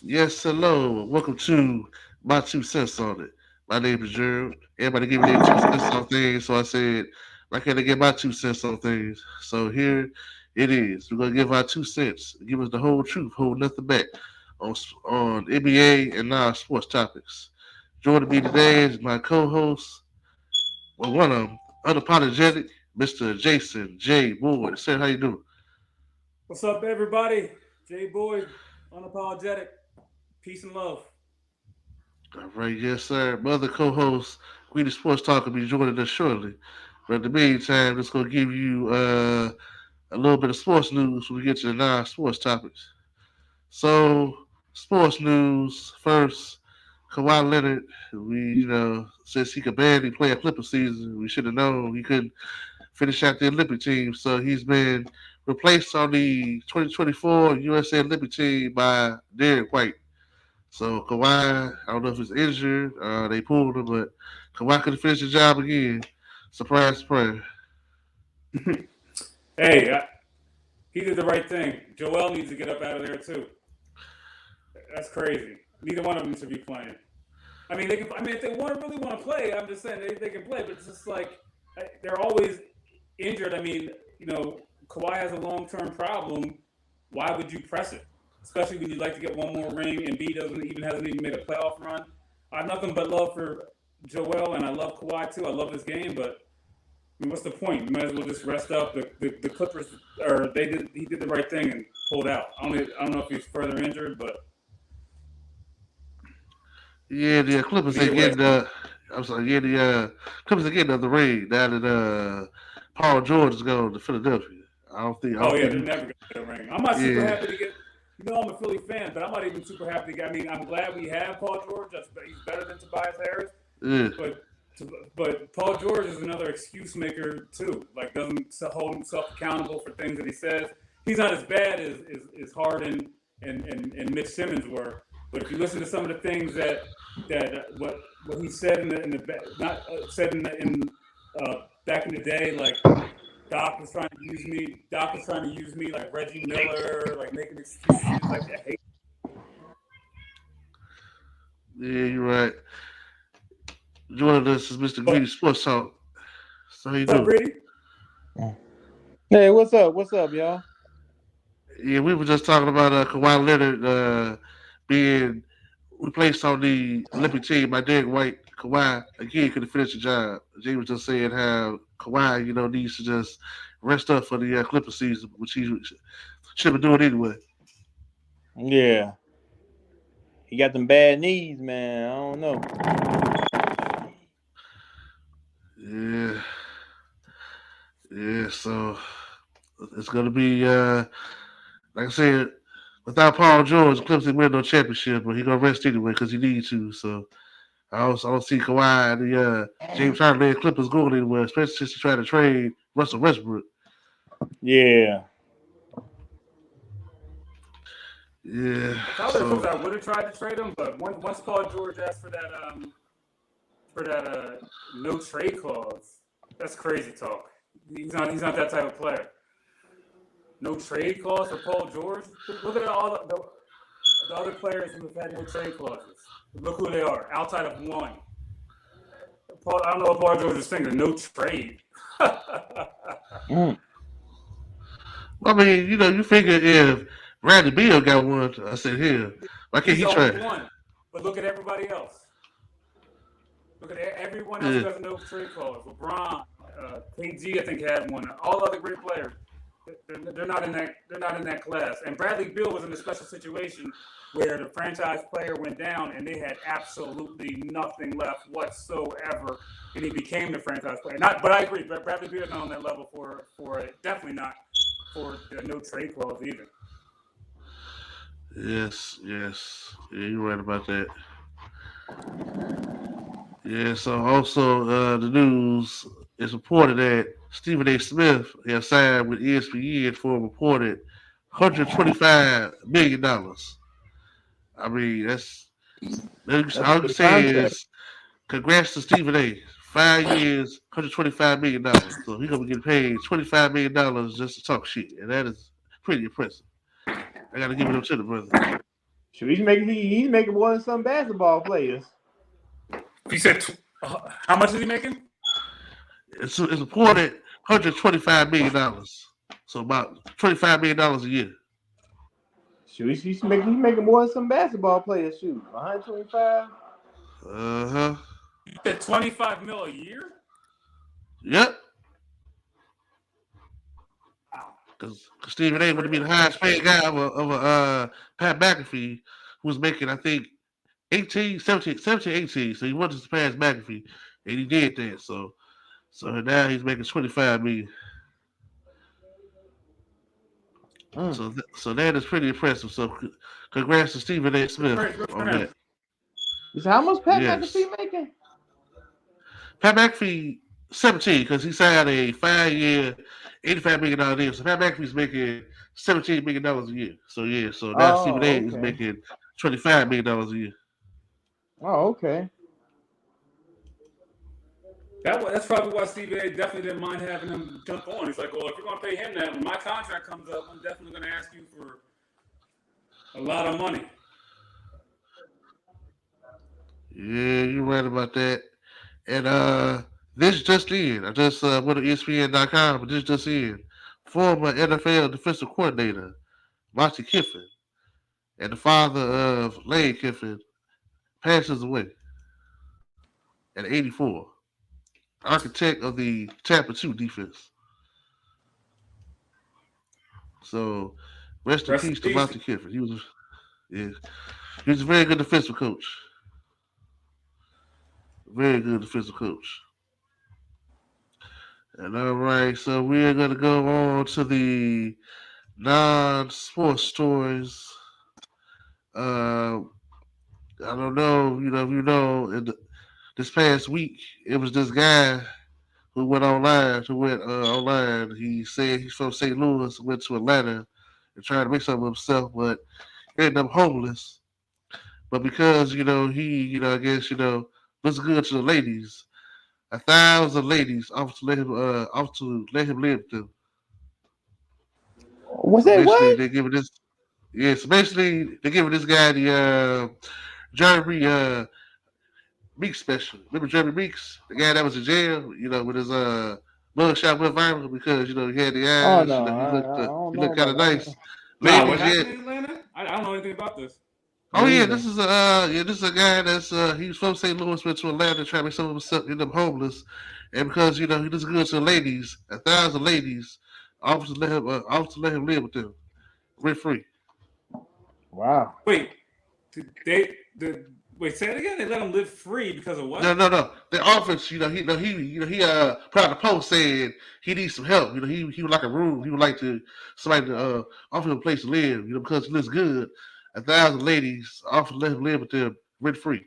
Yes, hello. Welcome to my 2 cents on it. My name is Gerald. Everybody give me their 2 cents on things, so I said, why can't I get my 2 cents on things? So here it is. We're gonna give our 2 cents. Give us the whole truth, hold nothing back on NBA and non-sports topics. Joining me today is my co-host, well, one of them, unapologetic, Mr. Jason J. Boyd. Sir, how you doing? What's up, everybody? J Boy, unapologetic, peace and love. All right, yes, sir. My other co-host, Queenie Sports Talk, will be joining us shortly. But in the meantime, let's go give you a little bit of sports news before we get to the non-sports topics. So, sports news first. Kawhi Leonard, since he could barely play a Clipper season, we should have known he couldn't finish out the Olympic team. So he's been replaced on the 2024 USA Olympic team by Derek White. So Kawhi, I don't know if he's injured, they pulled him, but Kawhi could have finished the job again. Surprise, surprise. Hey, he did the right thing. Joel needs to get up out of there too. That's crazy. Neither one of them should be playing. I mean, they can. I mean, if they really want to play, I'm just saying they can play. But it's just like they're always injured. I mean, Kawhi has a long-term problem. Why would you press it? Especially when you'd like to get one more ring, and B hasn't even made a playoff run. I have nothing but love for Joel, and I love Kawhi too. I love his game, but I mean, what's the point? You might as well just rest up. The Clippers, or he did the right thing and pulled out. I don't know if he's further injured, but Yeah, the Clippers either ain't way, getting I'm sorry, yeah, the Clippers are getting the ring now that Paul George is going to Philadelphia. I oh don't yeah, think they're never gonna get a ring. I'm not super yeah, happy to get. I'm a Philly fan, but I'm not even super happy to get. I mean, I'm glad we have Paul George. He's better than Tobias Harris, yeah, but but Paul George is another excuse maker too. Like doesn't hold himself accountable for things that he says. He's not as bad as Harden and Mitch Simmons were. But if you listen to some of the things what he said in the not said back in the day, like Doc was trying to use me. Doc was trying to use me like Reggie Miller, like making excuses. Like I hate. yeah, you're right. Joining us is Mr. But Greedy Sports Talk. So how you what's up, doing? Brady? Hey, what's up? What's up, y'all? Yeah, we were just talking about Kawhi Leonard being replaced on the Olympic team by Derek White. Kawhi again could have finished the job. Jay was just saying how Kawhi, needs to just rest up for the Clipper season, which he should have been doing anyway. Yeah, he got them bad knees, man. I don't know. Yeah, yeah. So it's gonna be like I said, without Paul George, the Clippers didn't win no championship, but he gonna rest anyway because he needs to. So I don't see Kawhi and the James Harden led Clippers going anywhere, especially since he tried to trade Russell Westbrook. Yeah, Yeah. If I were the Clippers, So I would have tried to trade him. But once Paul George asked for that no trade clause, that's crazy talk. He's not that type of player. No trade clause for Paul George. Look at all the other players who have had no trade clauses. Look who they are. Outside of one, I don't know what Paul George is thinking. No trade. mm. I mean, you figure if Bradley Beal got one, I said, here, why can't He's he the try? only one. But look at everybody else. Look at everyone else Yeah. who has no trade clause. LeBron, KG, I think had one. All other great players. They're not in that. They're not in that class. And Bradley Beal was in a special situation where the franchise player went down and they had absolutely nothing left whatsoever, and he became the franchise player. Not, but I agree. Bradley Beal is not on that level for definitely not for the no trade clause either. Yes, yes. Yeah, you're right about that. Yeah, so also the news is reported that Stephen A. Smith has signed with ESPN for a reported $125 million. I mean, That's a all I can good say contract. is congrats to Stephen A. 5 years, $125 million. So he's gonna be getting paid $25 million just to talk shit, and that is pretty impressive. I gotta give it up to the brother. Shoot, he's making more than some basketball players. You said how much is he making? It's reported $125 million. So about $25 million a year. Shoot, he's making more than some basketball players. Shoot, 125. Uh-huh. You said 25 mil a year? Yep. Wow. Because Stephen A. would be the highest paid guy of Pat McAfee, who was making, I think, 18, 17, 17, 18. So he wanted to surpass McAfee, and he did that. So now he's making 25 million. Mm. So that is pretty impressive. So congrats to Stephen A. Smith Good for on him. that. You said how much Pat Yes. McAfee making? Pat McAfee 17 because he signed a 5 year, $85 million deal. So Pat McAfee's making $17 million a year. So yeah, so now Stephen A. Oh, is okay. making $25 million a year. Oh, okay. That's probably why Stephen A. definitely didn't mind having him jump on. He's like, well, if you're going to pay him that, when my contract comes up, I'm definitely going to ask you for a lot of money. Yeah, you're right about that. And this just in. I just went to ESPN.com, but this just in. Former NFL defensive coordinator Monty Kiffin and the father of Lane Kiffin passes away at 84. Architect of the Tampa 2 defense. So rest in Rest peace in to peace. Monty Kiffin. Yeah, he was a very good defensive coach. Very good defensive coach. And all right, so we are going to go on to the non-sports stories. Uh, I don't know, this past week it was this guy who went online. He said he's from St. Louis, went to Atlanta and tried to make something of himself, but he ended up homeless. But because I guess looks good to the ladies, 1,000 ladies offered to let him live with them. Was So that basically, what? they're giving this. Yeah, so basically, they're giving this guy the Jeremy Meeks special. Remember Jeremy Meeks, the guy that was in jail, with his mugshot went viral because he had the Oh eyes, no, I don't he know looked kind about of that. nice. Nah, what Ladies, yeah. happened in Atlanta? I don't know anything about this. Oh Me yeah, either. this is a guy that's he was from St. Louis, went to Atlanta, trying to make some of himself end up homeless, and because he does good to the ladies, 1,000 ladies offered to let him live with them rent free. Wow. Wait, wait, say it again. They let him live free because of No, what? no, no. The office, he put out a post saying he needs some help. He would like a room. He would like to somebody to offer him a place to live. Because he looks good. 1,000 ladies offer to let him live with them rent free.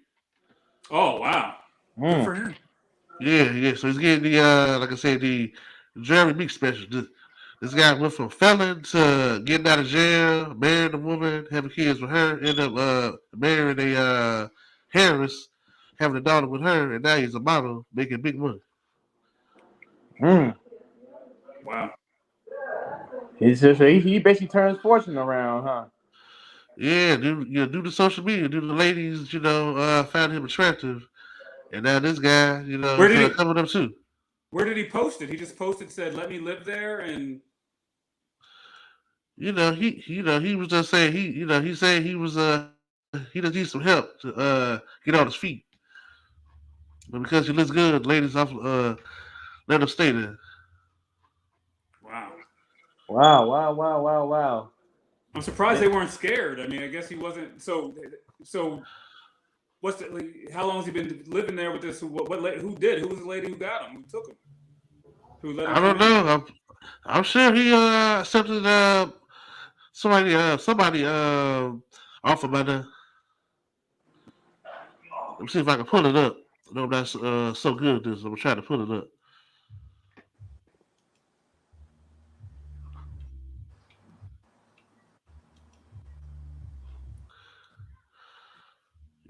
Oh wow, good Mm. for him. Yeah, yeah. So he's getting the like I said, the Jeremy Meek special. This guy went from felon to getting out of jail, marrying a woman, having kids with her, ended up marrying a Harris, having a daughter with her, and now he's a model making big money. Mm. Wow. He basically turns fortune around, huh? Yeah, due to social media, due to the ladies, found him attractive, and now this guy, Where is did he? coming up too. Where did he post it? He just posted said, "Let me live there," and He was just saying he said he just needs some help to get on his feet, but because he looks good, ladies off let him stay there. wow. Wow, wow, wow, wow, wow. I'm surprised Yeah. they weren't scared. I mean, I guess he wasn't. So what's the? Like, how long has he been living there with this? Who did? Who was the lady who got him? Who took him? Who let him I come don't in? know. I'm sure he accepted somebody offered by the. Let me see if I can pull it up. No, that's so good at this. I'm trying to pull it up.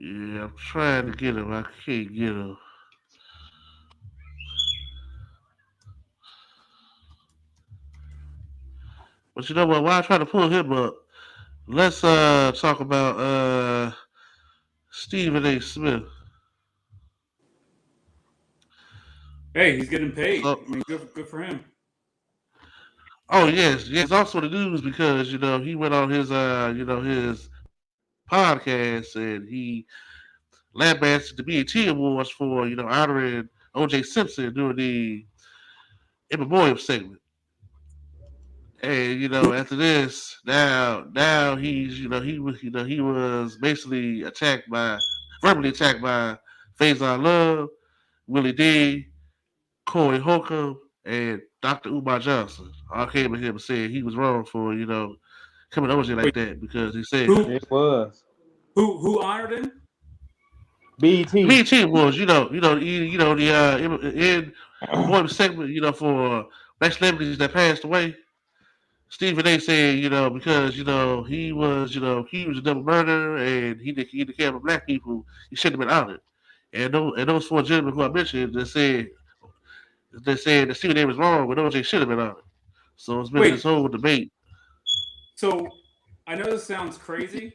Yeah, I'm trying to get him. I can't get him. But you know what? While I try to pull him up, let's talk about Stephen A. Smith. Hey, he's getting paid. So, I mean, good for him. oh yes, also the news because he went on his his podcast and he lambasted the BET Awards for honoring O.J. Simpson during the in memoriam segment. And after this, now he's he was basically verbally attacked by Faison Love, Willie D, Corey Holcomb, and Dr. Umar Johnson. All came at him and said he was wrong for coming over like Wait, that because he said who It was who honored him? the BT. BET Awards. The in memoriam segment for black celebrities that passed away. Stephen A. said, because he was, accused of double murder and he didn't care about black people, he shouldn't have been honored. And those four gentlemen who I mentioned, they said that Stephen A. was wrong, but OJ should have been honored. So it's been this Wait, whole debate. so I know this sounds crazy,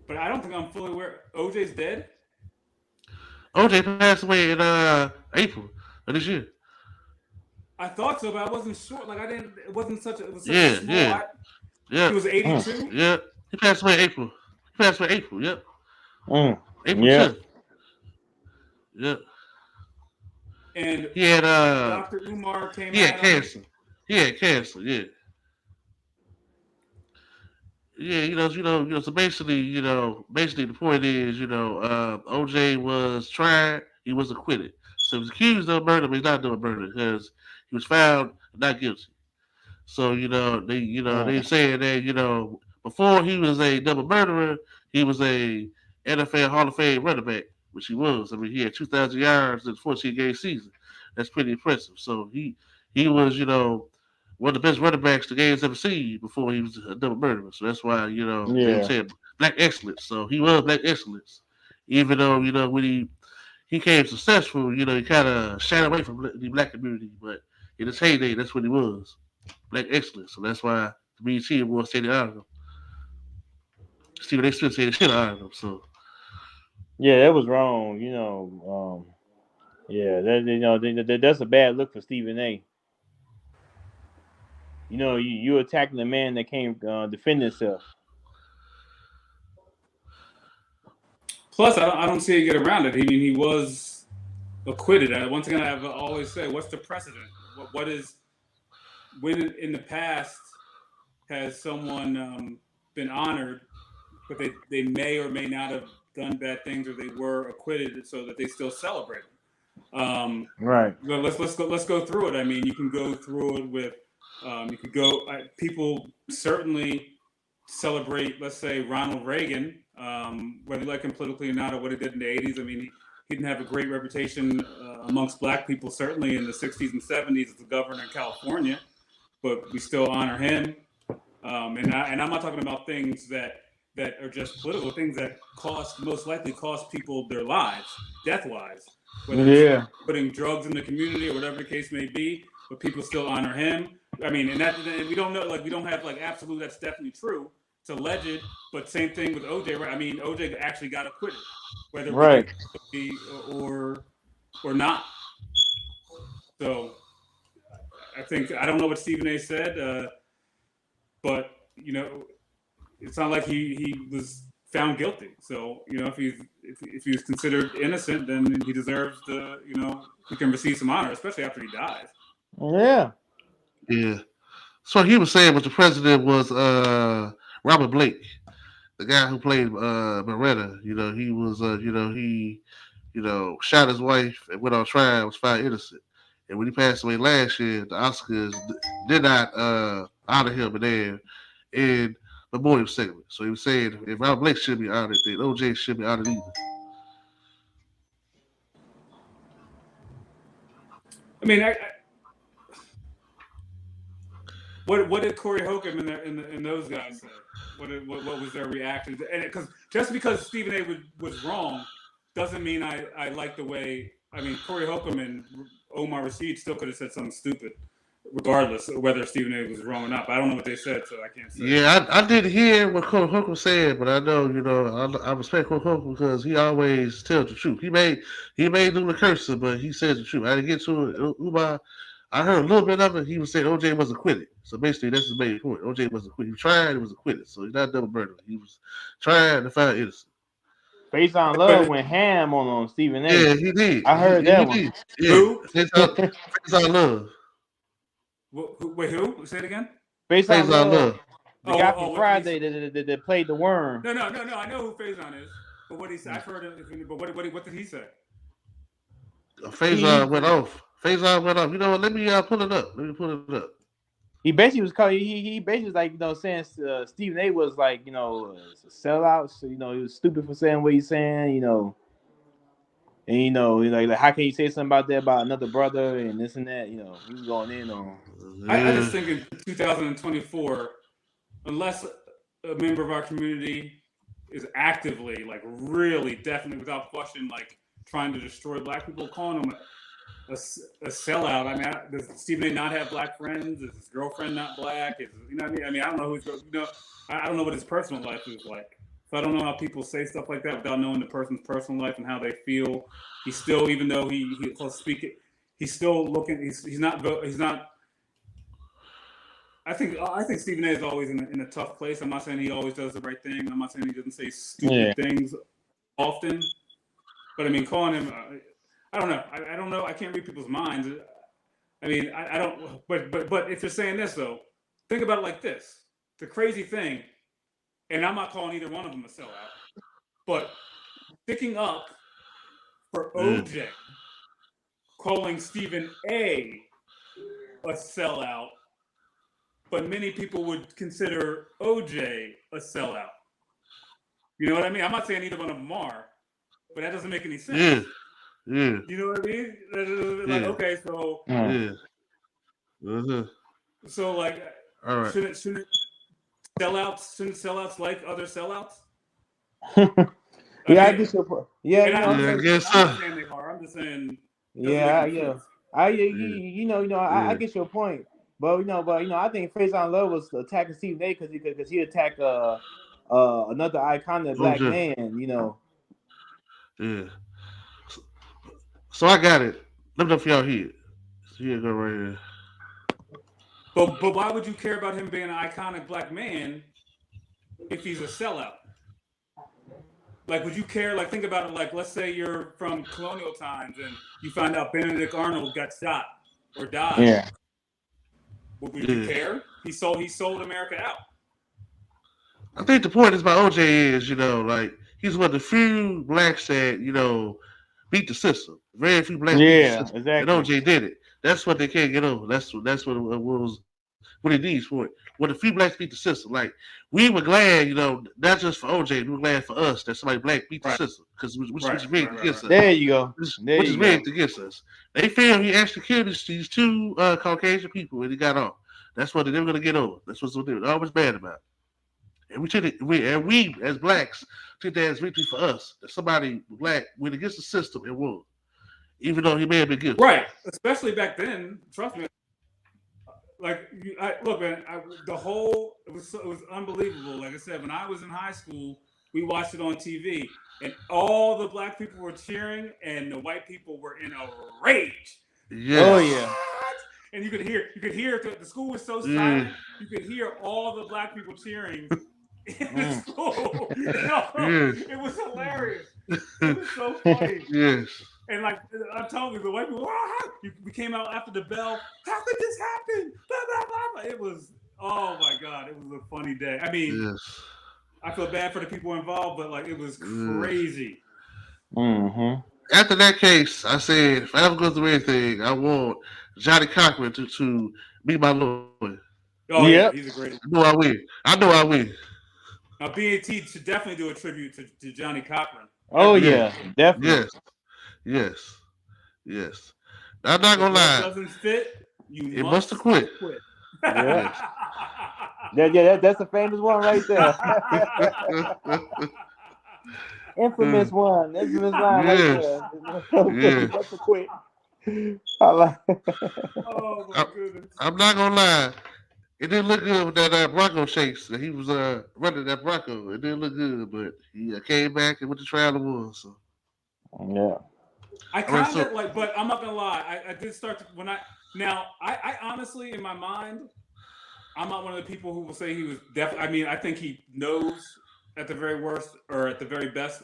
but I don't think I'm fully aware. OJ's dead. OJ passed away in April of this year. I thought so, but I wasn't sure. Like I didn't. It wasn't such. It was such a Yeah, small. yeah, He yeah, was Mm, 82, yeah. He passed away in April. He passed away in April. Yep, mm. April Yeah. 10th. Yep. and He had Dr. Umar came he had out on him. cancer. He had cancer. Yeah. Yeah, so basically, basically the point is, OJ was tried, he was acquitted. So he was accused of murder, but he's not doing murder because he was found not guilty. So they Mm. saying that before he was a double murderer, he was a NFL Hall of Fame running back, which he was. I mean, he had 2,000 yards in a 14-game season. That's pretty impressive. So he was one of the best running backs the game's ever seen before he was a double murderer. So that's why they were Yeah. saying black excellence. So he was black excellence, even though when he became successful, he kind of shied away from the black community, but in his heyday, that's what he was black excellence. So that's why the BET Awards said they honored him. Stephen A. Smith said they should have honored him. So Yeah, that was wrong. Yeah, that's a bad look for Stephen A. You attacking the man that can't defend himself. Plus, I don't see you get around it. He was acquitted. Once again, I've always said, what's the precedent? What is when in the past has someone been honored, but they may or may not have done bad things, or they were acquitted, so that they still celebrate. Right. Let's go through it. I mean, you can go through it with you could go. People certainly celebrate, let's say, Ronald Reagan, whether you like him politically or not, or what he did in the '80s. I mean, he didn't have a great reputation amongst black people, certainly in the '60s and '70s as the governor in California, but we still honor him. And I'm not talking about things that are just political, things that most likely cost people their lives, death-wise, whether it's Yeah. putting drugs in the community or whatever the case may be, but people still honor him. I mean, and we don't know, like we don't have like absolute that's definitely true. It's alleged, but same thing with OJ, right? I mean, OJ actually got acquitted, whether we Right. think guilty or not. So I don't know what Stephen A. said, but it's not like he was found guilty. So if he's considered innocent, then he deserves he can receive some honor, especially after he dies. Yeah. yeah. So he was saying what the president was Robert Blake, the guy who played Beretta. He was he shot his wife and went on trial, was found innocent. And when he passed away last year, the Oscars did not honor him in memorial segment. So he was saying if Robert Blake should be honored, then OJ should be honored either. I mean, what did Corey Holcomb and those guys say? What was their reaction? And because Stephen A. was wrong doesn't mean I like the way. I mean, Corey Holcomb and Omar Rashid still could have said something stupid, regardless of whether Stephen A. was wrong or not. But I don't know what they said, so I can't say. Yeah, I did hear what Coach Hook was saying, but I know, I respect Coach Hook because he always tells the truth. He may do the cursing, but he says the truth. I didn't get to it. I heard a little bit of it. He was saying OJ was acquitted. So basically, that's his main point. OJ was acquitted. He tried, he was acquitted. So he's not double murder. He was trying to find innocent. Face on Love went ham on Stephen A. Yeah, he did. I heard that one. Did. Yeah. Who? Face on Love. Wait, who? Say it again. Face on Love. The guy Oh, from Friday that played the worm. No. I know who Faison is, but what he said, I've heard it. But what did he say? Faison went off. Faison went off. You know what? Let me pull it up. He basically was calling. He basically was like saying Stephen A. was like a sellout. So he was stupid for saying what he's saying. And like how can you say something about that about another brother and this and that? He was going in on. I just think in 2024, unless a member of our community is actively, like, really, definitely, without question, like, trying to destroy black people, calling them a sellout. I mean, does Stephen A. not have black friends? Is his girlfriend not black? What I mean? I mean, I don't know who's, I don't know what his personal life is like. So I don't know how people say stuff like that without knowing the person's personal life and how they feel. He's still, even though he'll speak it, he's still looking. He's not. I think Stephen A. is always in a tough place. I'm not saying he always does the right thing. I'm not saying he doesn't say stupid things often. But I mean, calling him, I don't know. I don't know. I can't read people's minds. I mean, I don't. But if you're saying this though, think about it like this: the crazy thing, and I'm not calling either one of them a sellout, but picking up for OJ, calling Stephen A. sellout. But many people would consider OJ a sellout. You know what I mean? I'm not saying either one of them are, but that doesn't make any sense. Yeah. You know what I mean? Like, okay, so so like, all right. Shouldn't sellouts like other sellouts? I guess your point. I guess so. I'm not saying they are. I'm just saying. I get your point. But I think Face on Love was attacking Stephen A. because he attacked another iconic black man. Yeah. So I got it. Let me know if y'all hear it. So here go right here. But why would you care about him being an iconic black man if he's a sellout? Like, would you care? Like, think about it. Like, let's say you're from colonial times and you find out Benedict Arnold got shot or died. Yeah. Would you care? He sold America out. I think the point is about OJ is, like, he's one of the few blacks that, beat the system. Very few blacks beat the system. Exactly. And OJ did it. That's what they can't get over. That's what it needs for it. When the few blacks beat the system, like, we were glad, not just for OJ, we were glad for us that somebody black beat the system, because which is rigged against us. There you go. Which is rigged against us. They feel he actually killed these two Caucasian people and he got off. That's what they were going to get over. That's what they were always bad about. And we as blacks took that as victory for us. That somebody black went against the system and won, even though he may have been guilty. Right, especially back then. Trust me. Like, look, man, it was unbelievable. Like I said, when I was in high school, we watched it on TV, and all the black people were cheering, and the white people were in a rage. Yeah. Oh yeah. And you could hear the school was so silent. You could hear all the black people cheering in the school. It was hilarious. It was so funny. Yes. And like, I'm telling you, the white people, we came out after the bell. How could this happen? Blah, blah, blah. It was, oh my God, it was a funny day. I mean, I feel bad for the people involved, but like, it was crazy. Mm-hmm. After that case, I said, if I ever go through anything, I want Johnny Cochran to be my lawyer. Oh yeah, he's a great. I know I win. Now BET should definitely do a tribute to Johnny Cochran. Oh yeah, definitely. Yes. I'm not gonna lie. If it doesn't fit, you must have quit. Yeah. That's a famous one right there. Infamous one. Infamous line right there. Yeah. Must have quit. like Oh my I, goodness. I'm not gonna lie. It didn't look good with that Bronco chase. He was running that Bronco. It didn't look good, but he came back and went to trial and won. So, yeah. I all right, kind so of like, but I'm not gonna lie. I did start to when I now I honestly in my mind I'm not one of the people who will say he was definitely. I mean, I think he knows at the very worst or at the very best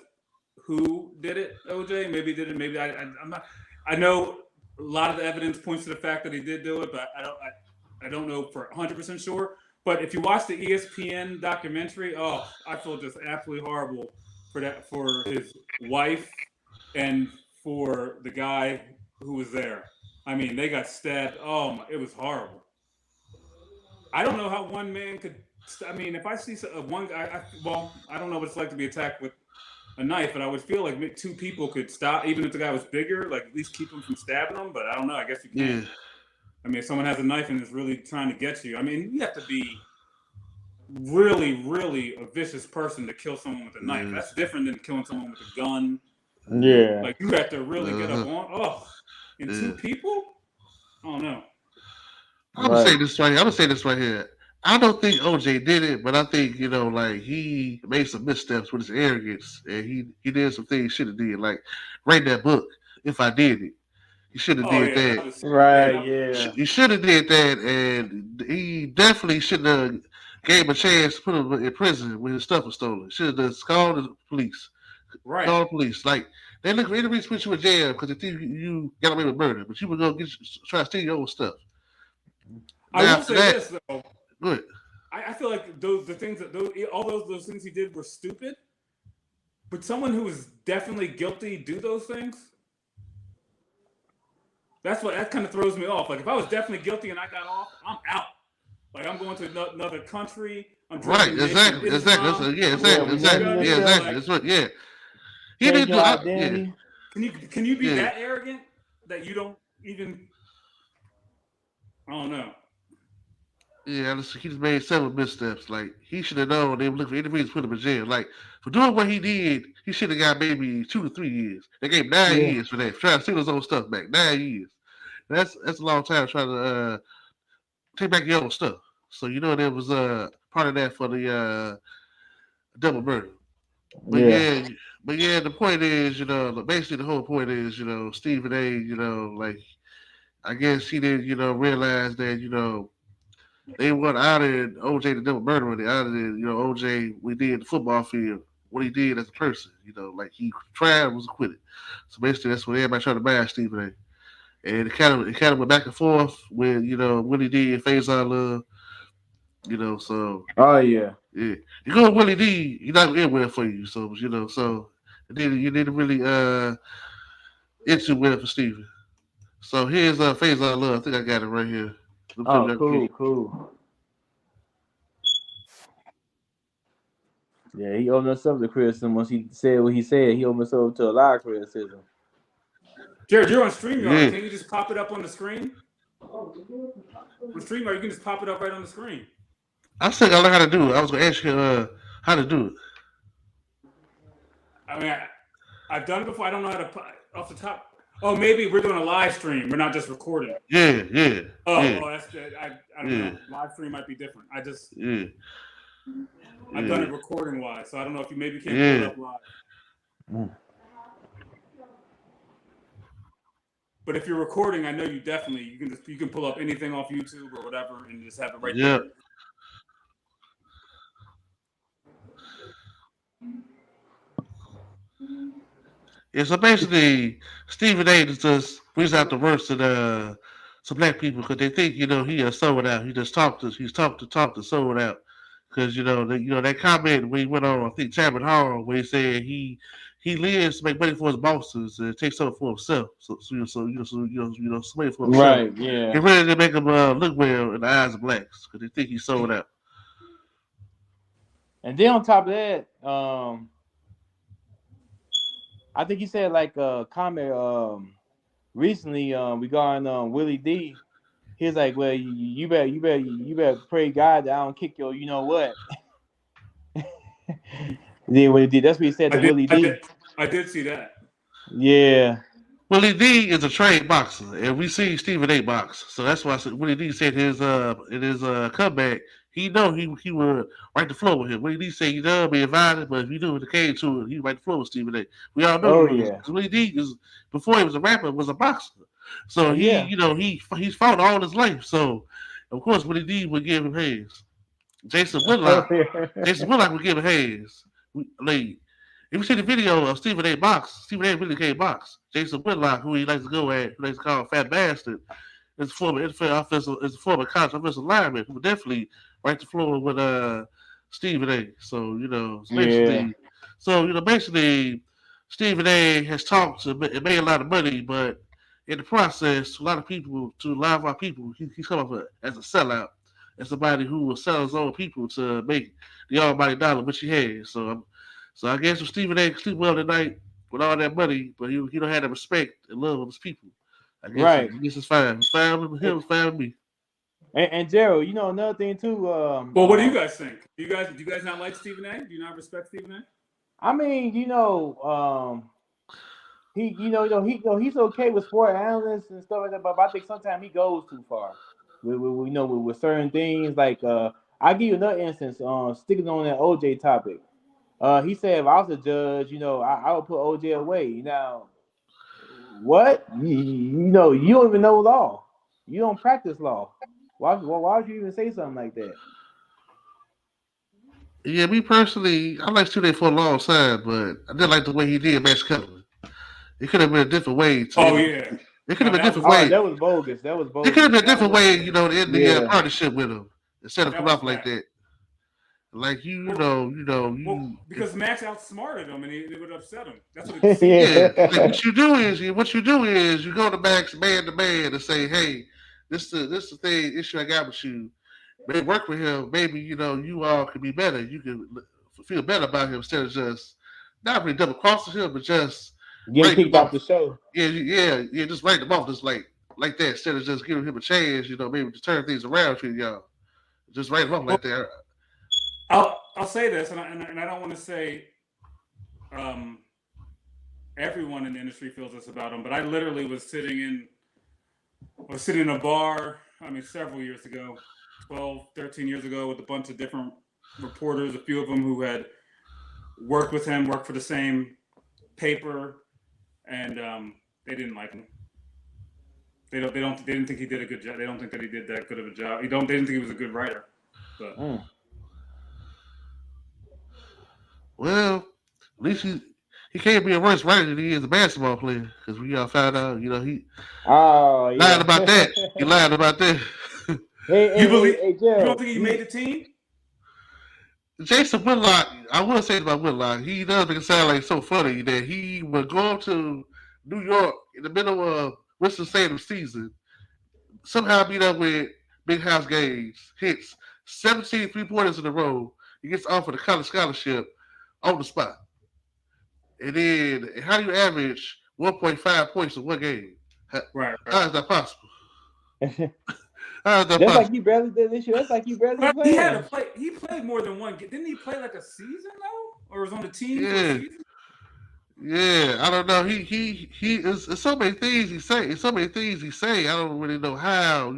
who did it. OJ maybe did it. Maybe I'm not. I know a lot of the evidence points to the fact that he did do it, but I don't know for 100% sure. But if you watch the ESPN documentary, oh, I feel just absolutely horrible for that for his wife and for the guy who was there. I mean, they got stabbed. Oh, my, it was horrible. I don't know how one man could. I mean, if I see one guy, well, I don't know what it's like to be attacked with a knife, but I would feel like two people could stop, even if the guy was bigger, like at least keep him from stabbing him. But I don't know. I guess you can't. yeah, I mean, if someone has a knife and is really trying to get you, I mean, you have to be really, really a vicious person to kill someone with a knife. yeah. That's different than killing someone with a gun. Yeah. Like you have to really get up Uh-huh. on. Oh, and two Yeah. people? Oh no. I'm gonna say Right. this right here. I'm gonna say this right here. I don't think OJ did it, but I think like he made some missteps with his arrogance, and he did some things he should have did, like write that book. If I did it, he should have Oh did yeah, that. that was yeah. Right. That was, Yeah. He should have did that, and he definitely shouldn't have gave him a chance to put him in prison when his stuff was stolen. Should have just called the police. right. Call the police. Like they look for any reason to put you in jail because they think you got away with murder, but you would go try to steal your own stuff. I Now will after say that, this though. good. I feel like the things that all those things he did were stupid. But someone who was definitely guilty do those things. That kind of throws me off. Like if I was definitely guilty and I got off, I'm out. Like I'm going to another country. I'm Right, joining the Nation of exactly, exactly. Islam. Yeah, I'm Yeah. going. exactly, You know exactly. what I Renaming Yeah, mean? yourself, exactly. Like, That's what. Yeah, he change didn't do. your Yeah, identity. can you be yeah, that arrogant that you don't even? I don't know. yeah. He just made several missteps. Like he should have known they were looking for any reason to put him in jail. Like for doing what he did, he should have got maybe 2 to 3 years. They gave 9 years Yeah. for that. For trying to steal his own stuff back. 9 years. That's a long time trying to take back your own stuff. So there was part of that for the double murder. But Yeah. yeah, the point is, basically the whole point is, Stephen A. Like I guess he didn't, realize that, they weren't out of OJ the double murderer. They out of OJ we did the football field, what he did as a person. Like he tried was acquitted. So basically that's what everybody trying to bash Stephen A. And it kind of went back and forth with Willie D and Faison Love. So Oh yeah. yeah, you go with Willie D, you're not gonna end well for you. So you didn't really into well for Steven. So here's Faison Love. I think I got it right here. Let me tell Oh, you that cool, key. cool. Yeah, he opened us up to criticism once he said what he said. He opened us up to a lot of criticism. Jared, you're on StreamYard. Yeah, Can you just pop it up on the screen? On StreamYard, you can just pop it up right on the screen. I still gotta learn how to do it. I was gonna ask you how to do it. I mean, I've done it before. I don't know how to off the top. Oh, maybe we're doing a live stream. We're not just recording. Yeah, yeah, Oh, yeah, oh, that's I don't yeah, know. Live stream might be different. yeah, I've done it yeah, recording wise, so I don't know if you maybe can't pull it yeah. up live. Mm. But if you're recording, I know you can pull up anything off YouTube or whatever and just have it right Yeah. there. Yeah, so basically, Stephen A. just brings out the worst in some black people because they think he sold out. He just talked to sold out because that comment when he went on I think Chapman Hall where he said he lives to make money for his bosses and take something for himself. Some money for himself. Right. He Yeah. really didn't make him look well in the eyes of blacks because they think he sold out. And then on top of that, I think he said like a comment recently regarding Willie D. He's like, well, you better pray God that I don't kick your, you know what? Then what he did, that's what he said to Willie D. I did see that. Yeah. Willie D is a trained boxer, and we see Stephen A. box, so that's why Willie D said his in his comeback, he know he would right the floor with him. Willie D said he done be invited, but if you knew when it came to it, he right the floor with Stephen A. We all know he Oh was yeah. because Willie D is before he was a rapper was a boxer, so Oh he yeah. he's fought all his life. So of course Willie D would give him hands. Jason Oh Whitlock, yeah. Jason Whitlock would give him hands. Like if you see the video of Stephen A. box, Stephen A. really can't box. Jason Whitlock, who he likes to go at, who likes to call Fat Bastard, is a former NFL offensive, is a former college offensive lineman who would definitely right the floor with Stephen A. So Yeah. basically, Stephen A. has talked to and made a lot of money, but in the process, to a lot of our people, he's come up as a sellout, as somebody who will sell his own people to make the almighty dollar, which he has. So I guess if Stephen A. can sleep well tonight with all that money, but he don't have the respect and love of his people. Right. I guess it's fine. It's fine with him. It's fine with me. And Gerald, another thing too. Well, what do you guys think? Do you guys not like Stephen A? Do you not respect Stephen A? I mean, he, he's okay with sport analysts and stuff like that, but I think sometimes he goes too far. With certain things like I'll give you another instance. Sticking on that OJ topic. He said if I was a judge, I would put OJ away. Now, what? You don't even know law. You don't practice law. Why would you even say something like that? Yeah, me personally, I like Stephen A. for a long time, but I didn't like the way he did Max Kellerman. It could have been a different way to Oh end. yeah. It could No, have been a that was different Oh, way. that was bogus. That was It could have bogus. been a that different was way, to end the Yeah. partnership with him instead of that coming was off like whack. that. Like Well, you because Max outsmarted him and it would upset him. That's what it seemed like. yeah. Like Yeah. what you do is you go to Max man to man and say, hey, this the thing issue I got with you. Maybe work with him. Maybe you all could be better. You could feel better about him instead of just not really double crossing him, but just Getting writing him kicked off off. the show. Yeah, just writing him off just like that instead of just giving him a chance. Maybe to turn things around for y'all. Just write him off Well, like that. I'll say this, and I don't want to say um, everyone in the industry feels this about him, but I literally was sitting in a bar. I mean, several years ago, 12, 13 years ago, with a bunch of different reporters. A few of them who had worked with him, worked for the same paper, and they didn't like him. They didn't think he did a good job. They don't think that he did that good of a job. They didn't think he was a good writer. But Mm. Well, at least he can't be a worse writer than he is a basketball player because we all found out. He Oh lied yeah. about that. He lied about that. Hey, you hey, hey, believe hey, you don't Gerald. think he made the team? Jason Whitlock, I will say about Whitlock, he does make it sound like so funny that he would go up to New York in the middle of Winston Salem season, somehow meet up with Big House Games, hits 17 3-pointers in a row. He gets offered a college scholarship on the spot. And then, how do you average 1.5 points in one game? How, Right, how right. is that possible? How is that That's like possible? you barely did this year. That's like you barely But he had to playing. play. He played more than one. Didn't he play like a season though, or was on the team for a Yeah, season? yeah. I don't know. He is. There's so many things he say. So many things he say. I don't really know how.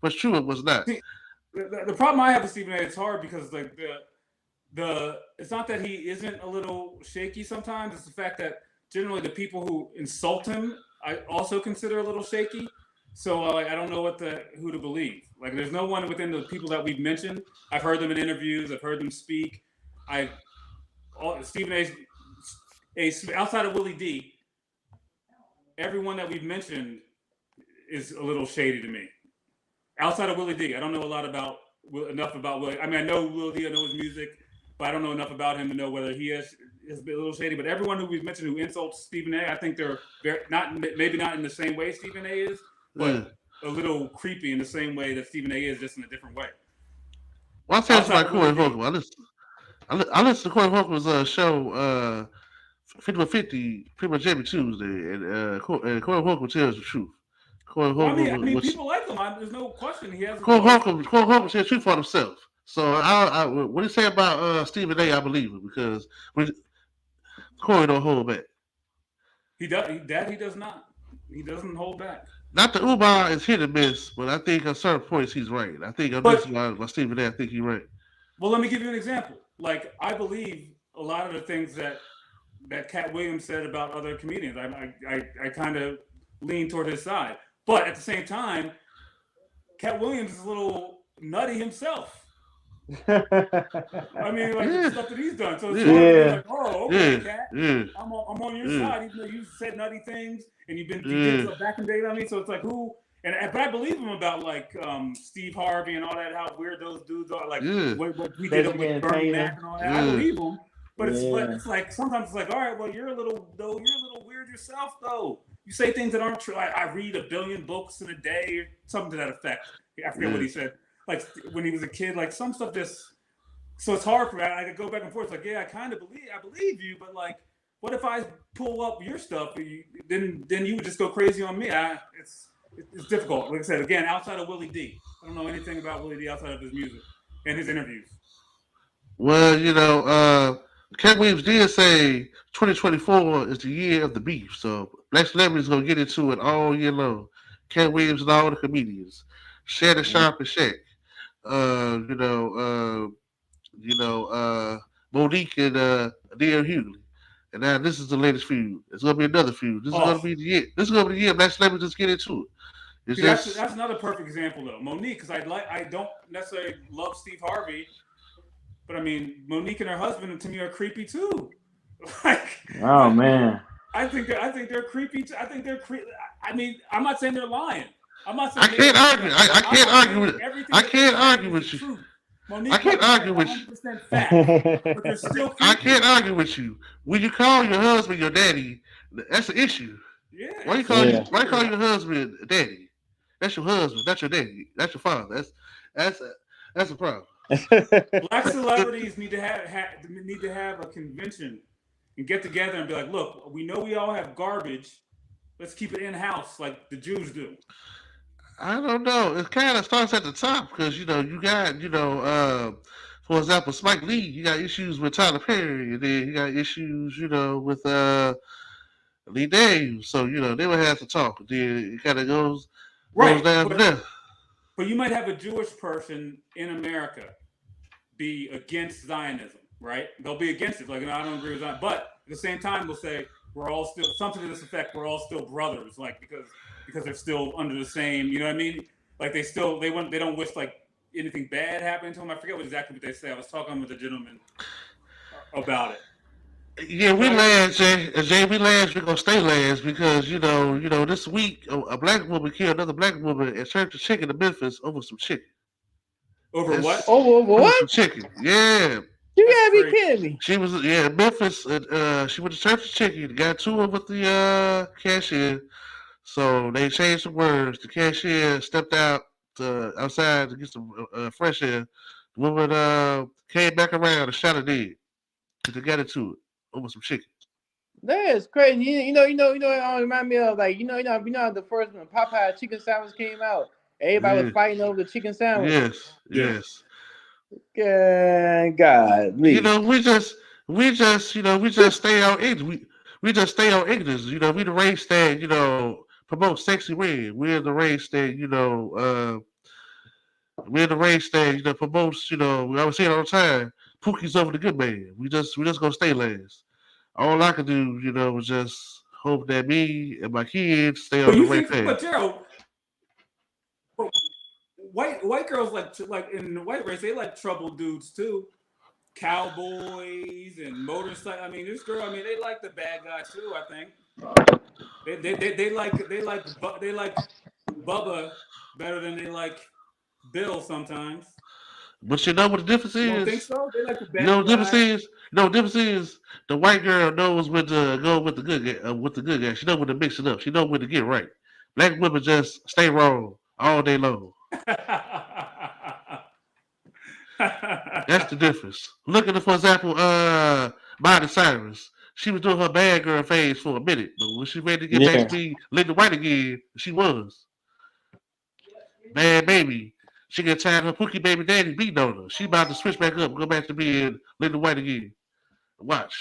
What's true and what's not. See, the problem I have with Stephen A. It's hard because like the it's not that he isn't a little shaky sometimes. It's the fact that generally the people who insult him, I also consider a little shaky. So like I don't know who to believe. Like there's no one within the people that we've mentioned. I've heard them in interviews. I've heard them speak. I Stephen A. Outside of Willie D, everyone that we've mentioned is a little shady to me. Outside of Willie D, I don't know enough about Willie. I mean, I know Willie D, I know his music, but I don't know enough about him to know whether he is a little shady. But everyone who we've mentioned who insults Stephen A, I think they're maybe not in the same way Stephen A is, Yeah. but a little creepy in the same way that Stephen A is, just in a different way. Well, I'll tell you Outside about of Willie Corey D, Holcomb. I listened to Corey Holcomb's show 50 for 50 pretty much every Tuesday, and Corey Holcomb tells the truth. Corey well, Holcomb I mean, was people like him. There's no question he has a Corey voice. Holcomb. Corey Holcomb said the truth for himself. So what he say about Stephen A, I believe it because when Corey don't hold back. He does. He does not. He doesn't hold back. Not the Umar is hit and miss, but I think at certain points he's right. I think on this But one, my Stephen A. I think he's right. well, let me give you an example. Like I believe a lot of the things that Cat Williams said about other comedians. I kind of lean toward his side, but at the same time, Cat Williams is a little nutty himself. I mean, like the Yeah, stuff that he's done. So it's yeah, hard to be Yeah. like, oh, okay, yeah, Cat, yeah, I'm on your yeah, side, even though you said nutty things and you did yeah, stuff back in the day. I mean, so it's like who. But I believe him about like Steve Harvey and all that. How weird those dudes are. Like yeah, what we did Basically with Bernie Mac entertaining. and all that. I yeah, believe him. But Yeah. it's like sometimes it's like, all right, well, you're a little weird yourself though. You say things that aren't true. I read a billion books in a day, or something to that effect. I forget what yeah. he said. Like when he was a kid, like some stuff just. So it's hard for me. I could go back and forth. It's like, yeah, I believe you, but like, what if I pull up your stuff? Then you would just go crazy on me. It's difficult. Like I said, again, outside of Willie D, I don't know anything about Willie D outside of his music and his interviews. Well, Cat Williams did say 2024 is the year of the beef, so Black Celebrity's gonna get into it all year long. Cat Williams and all the comedians, Shannon Sharp and Shaq. Uh, you know, uh, Monique and D.L. Hughley. And now this is the latest feud. It's gonna be another feud. This is gonna Oh, be the year. This is gonna be the year Black Celebrity just get into it. It's see, just that's another perfect example though. Monique, because I don't necessarily love Steve Harvey, but I mean Monique and her husband to me are creepy too. like, Oh man. I think they're creepy. I think they're creepy. I mean, I'm not saying they're lying. I'm not I saying can't argue. I I'm can't not argue saying with everything I that they're can't saying argue is with the you. truth. I Monique, can't like I said, argue with you. 100% fact, but they're still I creepy. can't argue with you. When you call your husband your daddy, that's an issue. Yeah, Yeah. Why you call weird. your husband daddy? That's your husband. That's your daddy. That's your father. That's a, that's a problem. Black celebrities need to have a convention and get together and be like, look, we know we all have garbage. Let's keep it in house like the Jews do. I don't know. It kind of starts at the top because you got for example, Spike Lee. You got issues with Tyler Perry, and then you got issues with Lee Daniels. So they would have to talk. Then it kind of goes Right, down from there. but you might have a Jewish person in America be against Zionism, right? They'll be against it, like I don't agree with that. But at the same time, they'll say we're all still something to this effect. We're all still brothers, like because they're still under the same. You know what I mean? Like they don't wish like anything bad happened to them. I forget exactly what they say. I was talking with a gentleman about it. Yeah, we But last, Jay. Jay, we last. We're gonna stay last because this week a black woman killed another black woman at Church of Chicken in Memphis over some chicken. over That's what? Oh, over what? some chicken. Yeah, You That's gotta be crazy. kidding me. she was in Memphis. And, she went to Church of Chicken. Got to her with the cashier. So they changed the words. The cashier stepped outside to get some fresh air. The woman came back around and shot her dead. They got into it over some chicken. That is crazy. It remind me of like the first when Popeye chicken sandwich came out. Everybody was Yeah. fighting over the chicken sandwich. Yes. Yeah. Yes. God, me. We just stay on ignorance. We just stay on ignorance. We the race that promotes sexy men. We're the race that we're the race that promotes. We always say it all the time. Pookie's over the good man. We just gonna stay last. All I can do, is just hope that me and my kids stay But on the you right think, path. but Gerald, but white girls like in the white race, they like troubled dudes too. Cowboys and motorcycle. I mean, this girl. I mean, they like the bad guy too. I think they like Bubba better than they like Bill sometimes. But you know what the difference You don't think is? so? They like the You know bad what the difference guy. is? The difference is the white girl knows when to go with the good with the good guy. She knows when to mix it up. She knows when to get right. Black women just stay wrong all day long. That's the difference. Look at, for example, Miley Cyrus. She was doing her bad girl phase for a minute, but when she ready to get back to Yeah. be Linda White again, she was bad baby. She got tired of her Pookie baby daddy beating on her. She about to switch back up, go back to being Linda White again. Watch.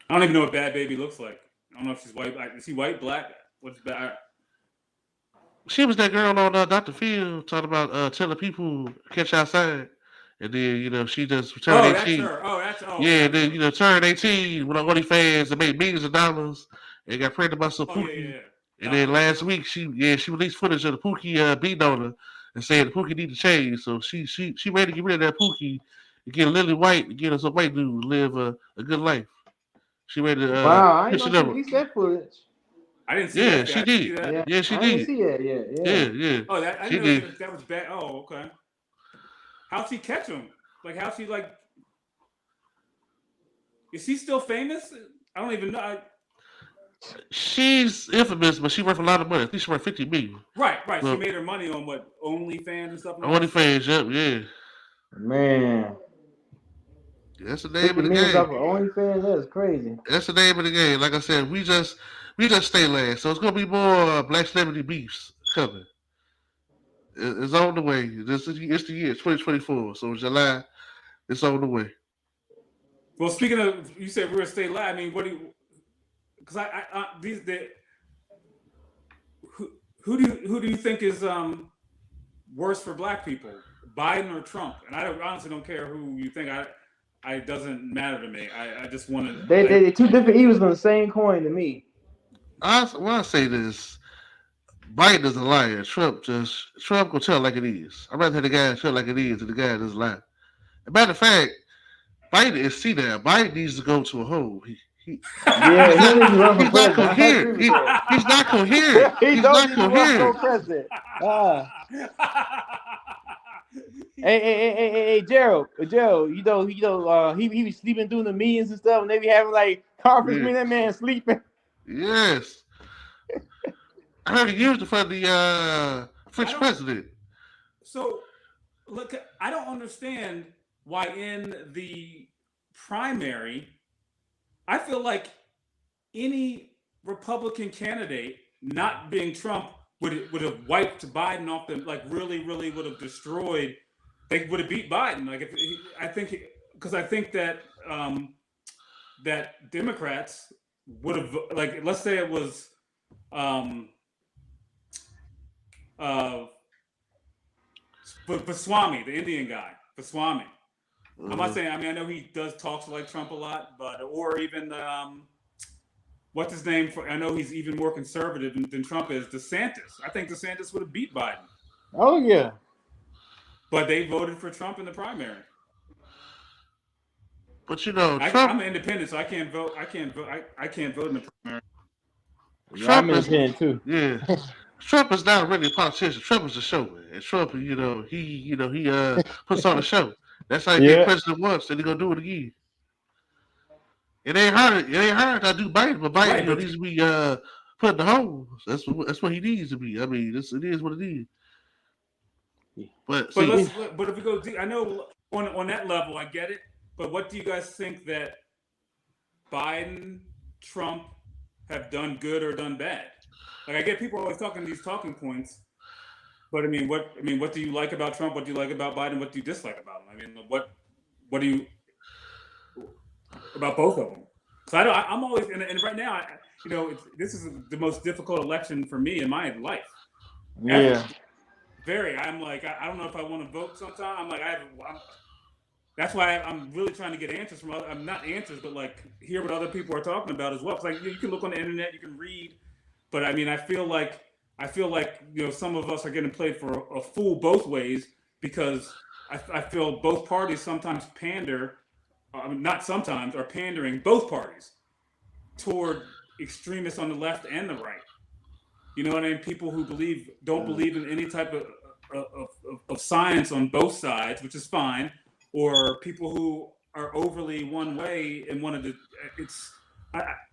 I don't even know what Bad Baby looks like. I don't know if she's white. Like, is she white, black? What's bad? She was that girl on Dr. Phil talking about telling people catch outside, and then she just turned Oh, that's 18. her. Oh, that's Yeah, okay. and then turned 18 with OnlyFans and made millions of dollars, and got pregnant by some Oh yeah, Pookie. yeah. And then Dr. last Phil. week she released footage of the Pookie beating on her and saying the Pookie need to change. So she ready to get rid of that Pookie and get Lily White and get us a white dude to live a good life. She ready to Wow, I ain't push know it she up. released that footage. I didn't see Yeah, that. I she didn't see did. that. Yeah, Yeah, she I didn't did. see that yet. Yeah, Yeah. yeah, Oh, that I she didn't know did. that was bad. Oh, okay. How'd she catch him? Like, how she like? Is she still famous? I don't even know. She's infamous, but she worth a lot of money. I think she worth 50 million. Right, right. She But made her money on what OnlyFans and stuff and all that stuff. OnlyFans, yep, yeah. Man, That's the name of the 50 millions game. off of OnlyFans, that's crazy. That's the name of the game. Like I said, we just stay last. So it's gonna be more black celebrity beefs coming. It's on the way. It's the year 2024. So July, it's on the way. Well, speaking of, you said real estate lab. I mean, what do you? Because these the who, who do you think is worse for black people, Biden or Trump? And honestly don't care who you think. It doesn't matter to me. I just want to. They two different evils on the same coin to me. I say this. Biden is a liar. Trump gonna tell it like it is. I'd rather have the guy tell it like it is than the guy that's lying. As a matter of fact, Biden is see that. Biden needs to go to a hole. Yeah, He's he don't not need to run for he's not president. I agree coherent. with that. He's not coherent. He He's don't not need to run for no coherent. president. Hey, Gerald, he be sleeping through the meetings and stuff, and they be having like conference Yeah. meeting. That man sleeping. Yes. I heard he used it for the French president. So, look, I don't understand why in the primary, I feel like any Republican candidate, not being Trump, would have wiped Biden off the really would have destroyed. They would have beat Biden. I think because I think that that Democrats would have let's say it was Swami, the Indian guy, Swami. I'm not saying. I mean, I know he does talks like Trump a lot, but or even what's his name? I know he's even more conservative than Trump is. DeSantis. I think DeSantis would have beat Biden. Oh yeah. But they voted for Trump in the primary. But Trump. I'm an independent, so I can't vote. I can't vote. I can't vote in the primary. Yeah, I'm independent too. Yeah. Trump is not really a politician. Trump is a showman. And Trump, he puts on a show. That's how he get president once, and he gonna do it again. It ain't hard. It ain't hard to do Biden, but Biden needs to be put in the hole. That's what he needs to be. I mean, it is what it is. But if we go deep, I know on that level, I get it. But what do you guys think that Biden, Trump have done good or done bad? Like, I get people always talking these talking points, but I mean, what do you like about Trump? What do you like about Biden? What do you dislike about him? I mean, what do you about both of them? Because I'm always and right now, this is the most difficult election for me in my life. Yeah. I'm like, I don't know if I want to vote. Sometimes I'm like, that's why I'm really trying to get answers from other. I'm not answers, but like hear what other people are talking about as well. It's like you can look on the internet, you can read. But I mean, I feel like some of us are getting played for a fool both ways because I feel both parties sometimes pander, not sometimes, are pandering both parties toward extremists on the left and the right. You know what I mean? People who don't believe in any type of science on both sides, which is fine, or people who are overly one way and wanted to.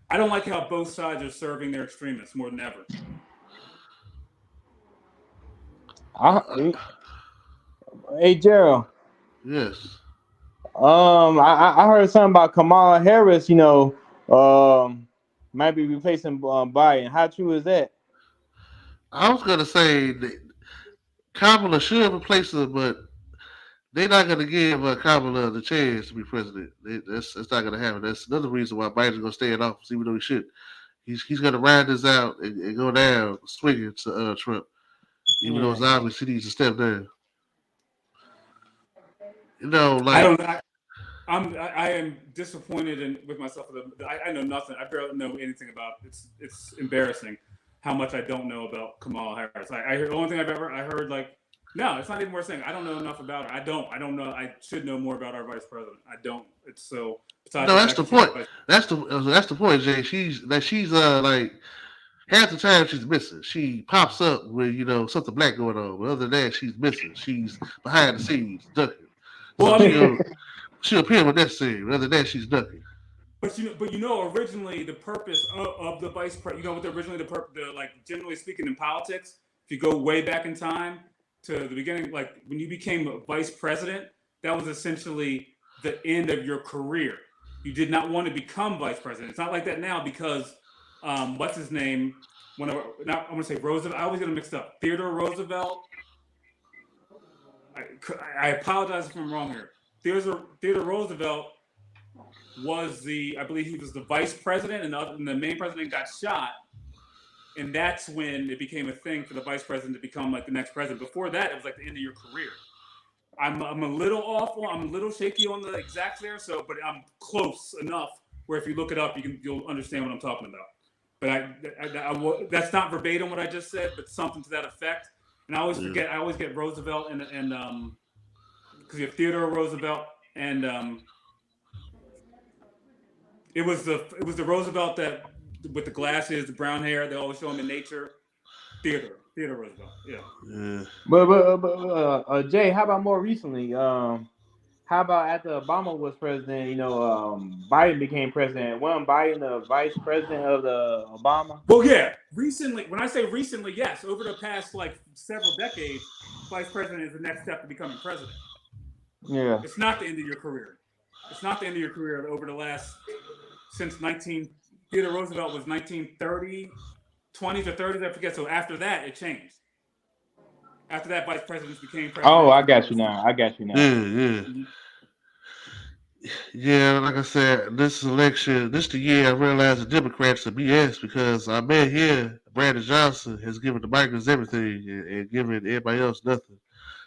I don't like how both sides are serving their extremists more than ever. Hey Gerald. Yes. I heard something about Kamala Harris. Might be replacing Biden. How true is that? I was gonna say that Kamala should replace her, but they're not gonna give Kamala the chance to be president. That's not gonna happen. That's another reason why Biden's gonna stay in office, even though he should. He's gonna ride this out and go down swinging to Trump, even though Yeah. it's obvious he needs to step down. You know, I like don't. I am disappointed with myself. I know nothing. I barely know anything about. It's embarrassing how much I don't know about Kamala Harris. I heard the only thing I heard like no, it's not even worth saying. I don't know enough about her. I don't know. I should know more about our vice president. I don't. It's so besides no, the that's fact the that she's point. the vice. That's the point, Jay. She's like half the time she's missing. She pops up with something black going on, but other than that, she's missing. She's behind the scenes ducking. Well, So I mean, she'll appear when necessary. But other than that, she's ducking. originally the purpose of the vice president. You know what? Originally like generally speaking in politics, if you go way back in time to the beginning, like when you became a vice president, that was essentially the end of your career. You did not want to become vice president. It's not like that now because what's his name? Now I'm going to say Roosevelt. I always get them mixed up. Theodore Roosevelt. I apologize if I'm wrong here. Theodore Roosevelt was I believe he was the vice president, and the main president got shot, and that's when it became a thing for the vice president to become like the next president. Before that, it was like the end of your career. I'm a little off. I'm a little shaky on the exacts there, but I'm close enough where if you look it up, you'll understand what I'm talking about. But that's not verbatim what I just said, but something to that effect. And I always forget. I always get Roosevelt and because you have Theodore Roosevelt and it was the Roosevelt that with the glasses, the brown hair. They always show him in nature. Theodore Roosevelt. Yeah. Yeah. Jay, how about more recently? How about after Obama was president? Biden became president. Wasn't Biden the vice president of the Obama? Well, yeah. Recently, when I say recently, yes, over the past like several decades, vice president is the next step to becoming president. Yeah. It's not the end of your career. It's not the end of your career over the last since Theodore Roosevelt was 1930, 20s or 30s, I forget. So after that, it changed. After that, vice presidents became president. Oh, I got you now. Yeah, yeah. Yeah, like I said, this election, this the year I realized the Democrats are BS because our man here, Brandon Johnson, has given the migrants everything and given everybody else nothing.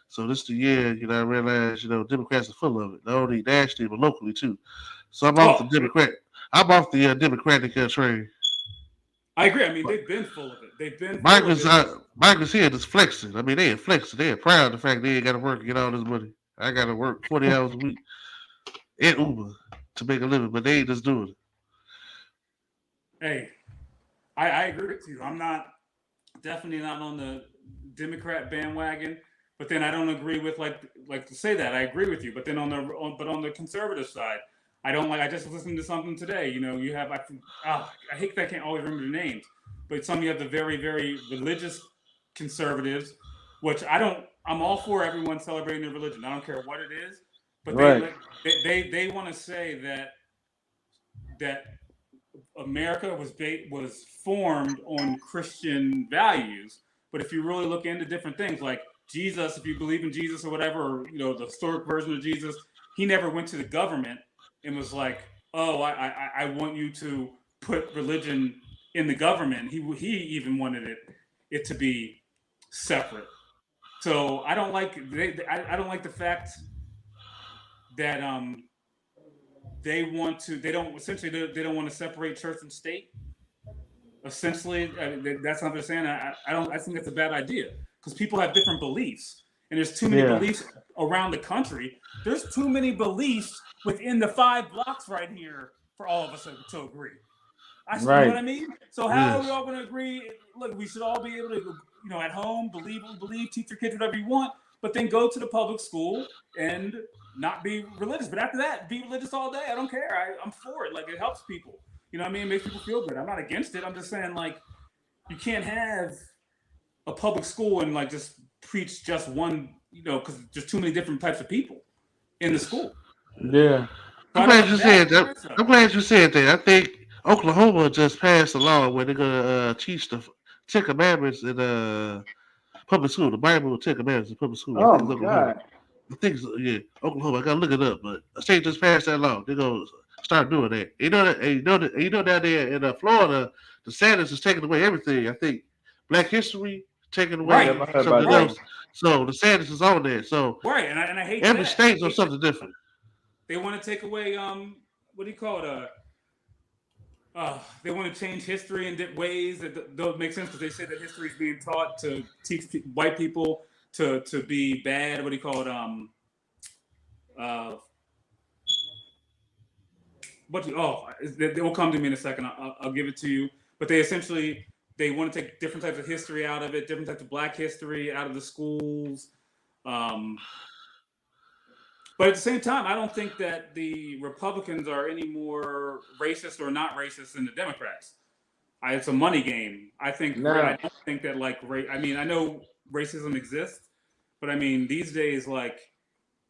So this the year, I realized, Democrats are full of it, not only nationally but locally too. So I'm off the Oh, Democrat. I'm off the Democratic train. I agree. I mean, they've been full of it. They've been full of Migrants, it. migrants here just flexing. I mean, they ain't flexing. They are proud of the fact they ain't got to work and get all this money. I got to work 40 hours a week at Uber to make a living, but they ain't just doing it. Hey, I agree with you. I'm definitely not on the Democrat bandwagon, but then I don't agree with like to say that I agree with you. But then on the conservative side, I don't like. I just listened to something today. You have I hate that I can't always remember the names, but some you have the very very religious conservatives, which I don't. I'm all for everyone celebrating their religion. I don't care what it is, but Right. they want to say that America was formed on Christian values. But if you really look into different things like Jesus, if you believe in Jesus or whatever, or the historic version of Jesus, he never went to the government and was like, "Oh, I want you to put religion in the government." He even wanted it to be separate. So I don't like I don't like the fact that they don't want to separate church and state. Essentially, that's what they're saying. I think that's a bad idea because people have different beliefs, and there's too many Yeah. beliefs around the country. There's too many beliefs within the 5 blocks right here for all of us to agree. You know what Right. I mean? So how are we Yes. all going to agree? Look, we should all be able to, at home, believe what we believe, teach your kids whatever you want, but then go to the public school and not be religious. But after that, be religious all day. I don't care. I'm for it. Like, it helps people. You know what I mean? It makes people feel good. I'm not against it. I'm just saying, like, you can't have a public school and, like, just preach just one, because there's too many different types of people in the school. Yeah. So I'm I don't glad like you said that. that. I'm glad you said that. I think Oklahoma just passed a law where they're gonna teach the Ten Commandments in public school. The Bible, Ten Commandments in public school. I Oh think it's my Oklahoma. God. I think it's Oklahoma. I gotta look it up, but the state just passed that law. They're gonna start doing that. You know that. You know down there in Florida, DeSantis is taking away everything. I think Black History taking Right, Yep, away I heard about something that. right, else. So DeSantis is on there. So right. And I hate every that. I state's on hate that. something different. They want to take away what do you call it? They want to change history in ways that don't make sense because they say that history is being taught to teach white people to be bad. What do you call it? Uh, they will come to me in a second. I'll give it to you. But they essentially they want to take different types of history out of it, different types of Black history out of the schools. Um, but at the same time, I don't think that the Republicans are any more racist or not racist than the Democrats. It's a money game. I Nah, don't think that I mean, I know racism exists, but I mean these days, like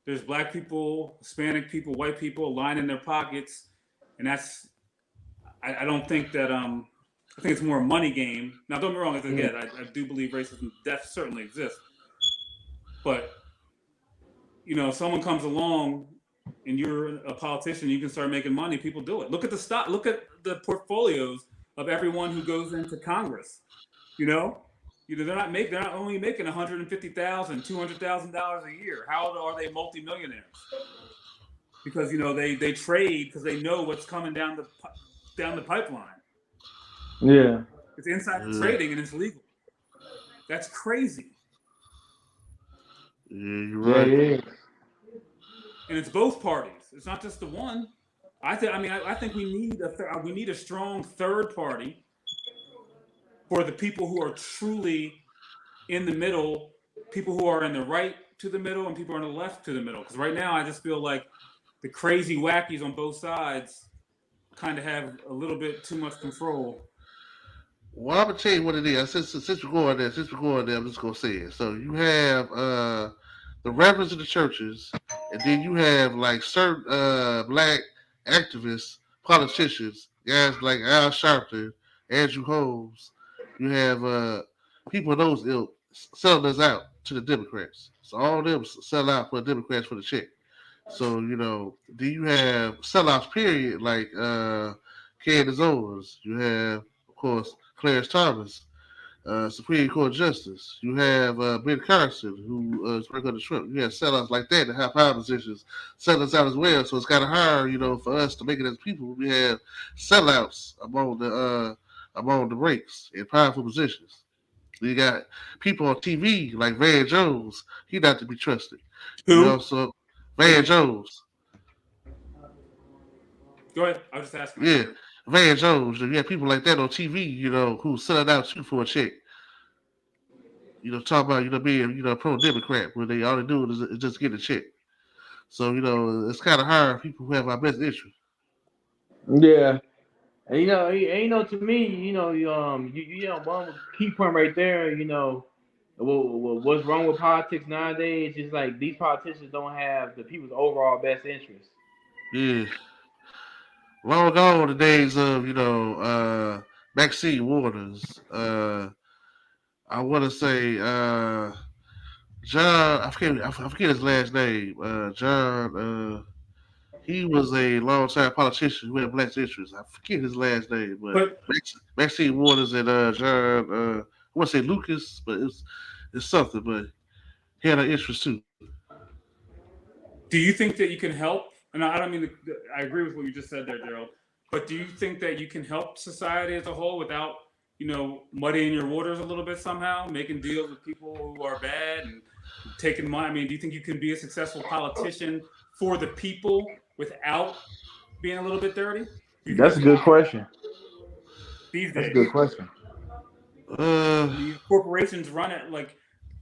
there's Black people, Hispanic people, white people lining their pockets, and I don't think that I think it's more a money game. Now, don't get me wrong. Again, I do believe racism certainly exists, but if someone comes along and you're a politician, you can start making money. People do it. Look at the stock. Look at the portfolios of everyone who goes into Congress. You know, they're not only making $150,000, $200,000 a year. How are they multimillionaires? Because they trade because they know what's coming down the pipeline. yeah, It's insider Yeah, trading and it's legal. That's crazy. yeah, you're yeah, right. it is. And it's both parties. It's not just the one. I think we need a strong third party for the people who are truly in the middle, people who are in the right to the middle, and people who are on the left to the middle. Because right now, I just feel like the crazy wackies on both sides kind of have a little bit too much control. Well, I'm gonna tell you what it is. Since we're going there, I'm just gonna say it. So you have the reverends of the churches, and then you have like certain black activists, politicians, guys like Al Sharpton, Andrew Holmes. You have people of those ilk selling us out to the Democrats. So all of them sell out for the Democrats for the check. So then you have sellouts. Period. Like Candace Owens. You have, of course, Clarence Thomas, Supreme Court Justice. You have Ben Carson, who is working under Trump. You have sellouts like that that have power positions selling us out as well. So it's kind of hard, for us to make it as people. We have sellouts among the ranks in powerful positions. You got people on TV like Van Jones. He not to be trusted. Who? So Wait, Van who? Jones. Go ahead. I was just asking. I Yeah, couldn't hear. Van Jones. You have people like that on TV, who selling out you for a check. Talk about being pro Democrat, where they all they do is just get a check. So it's kind of hard. People who have our best interest. Yeah. And to me, one key point right there, what's wrong with politics nowadays is like these politicians don't have the people's overall best interest. Yeah, long gone the days of Maxine Waters. I want to say John. I forget his last name. John. He was a longtime politician who had black interests. I forget his last name, but But Maxine Waters and John. I want to say Lucas, but it's something. But he had an interest too. do you think that you can help? And I don't mean I agree with what you just said there, Gerald. But do you think that you can help society as a whole without, muddying your waters a little bit somehow, making deals with people who are bad and taking money? I mean, do you think you can be a successful politician for the people without being a little bit dirty? Do you think That's that's a good possible question. these That's a days? good question. Uh, I mean,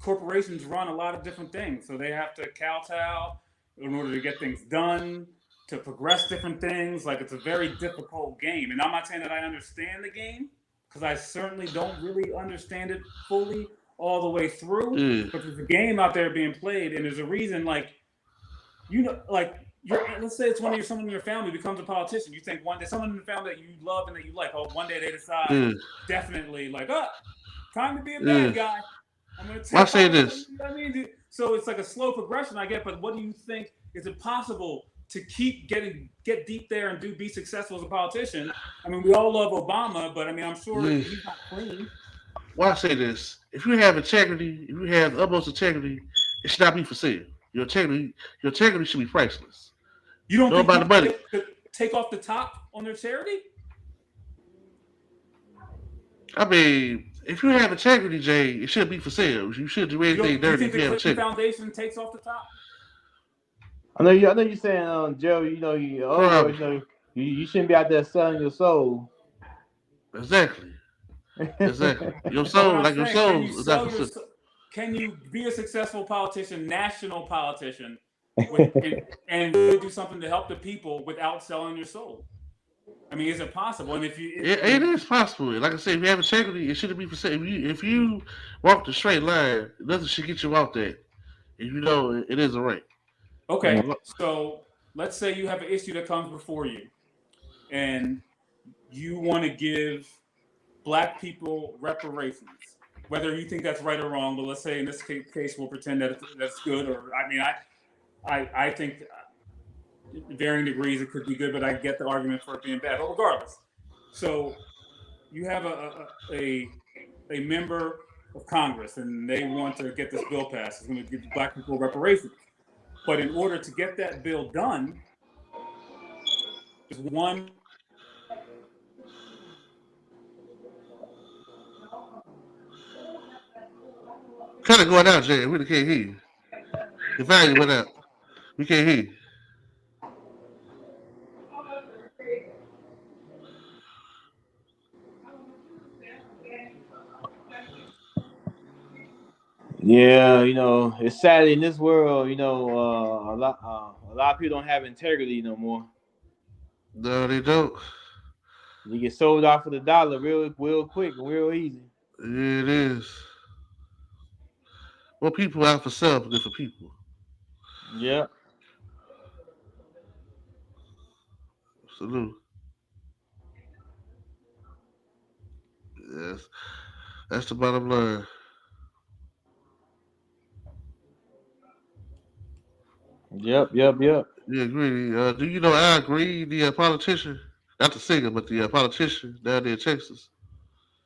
corporations run a lot of different things, so they have to kowtow in order to get things done, to progress different things. Like it's a very difficult game, and I'm not saying that I understand the game because I certainly don't really understand it fully all the way through. yeah, But there's a game out there being played, and there's a reason. Like let's say it's someone in your family becomes a politician. You think one day someone in the family that you love and that you like, oh, one day they decide yeah, definitely like, oh, time to be a yeah. bad guy. I'm going to Well, I take say over. this. You know what I mean? So it's like a slow progression, I get. But what do you think? Is it possible to get deep there and be successful as a politician. I mean, we all love Obama, but I mean, I'm sure Yeah. he's not clean. Why I say this? If you have integrity, if you have the utmost integrity, it should not be for sale. Your integrity should be priceless. You don't Don't think about the people money. could take off the top on their charity? I mean, if you have integrity, Jay, it shouldn't be for sale. You shouldn't do anything You dirty think if the you have Clinton integrity. Foundation takes off the top? I know you're saying, Joe. Other words, Probably. you shouldn't be out there selling your soul. Exactly. Exactly. Your But what soul, I'm like your saying, can you soul, is not sell for your? sale. Can you be a successful politician, national politician, with and really do something to help the people without selling your soul? I mean, is it possible? And if you, It is possible. Like I said, if you have integrity, it shouldn't be for sale. If you walk the straight line, nothing should get you out there. If you know it isn't right. okay, Yeah. so let's say you have an issue that comes before you, and you want to give black people reparations, whether you think that's right or wrong. But let's say in this case, we'll pretend that that's good. Or I mean, I think varying degrees it could be good, but I get the argument for it being bad. But regardless, so you have a member of Congress, and they want to get this bill passed. It's going to give black people reparations. But in order to get that bill done, there's one. Kind of going out, Jay. We can't hear you. Your value went out. We can't hear you. Yeah, it's sad in this world. A lot of people don't have integrity no more. No, they don't. You get sold out for the dollar real quick and real easy. Yeah, it is. Well, people out for self, good for people. Yeah. Salute. Yes, that's the bottom line. Yep. You agree? Do you know Al Green, the politician, not the singer, but the politician down there in Texas?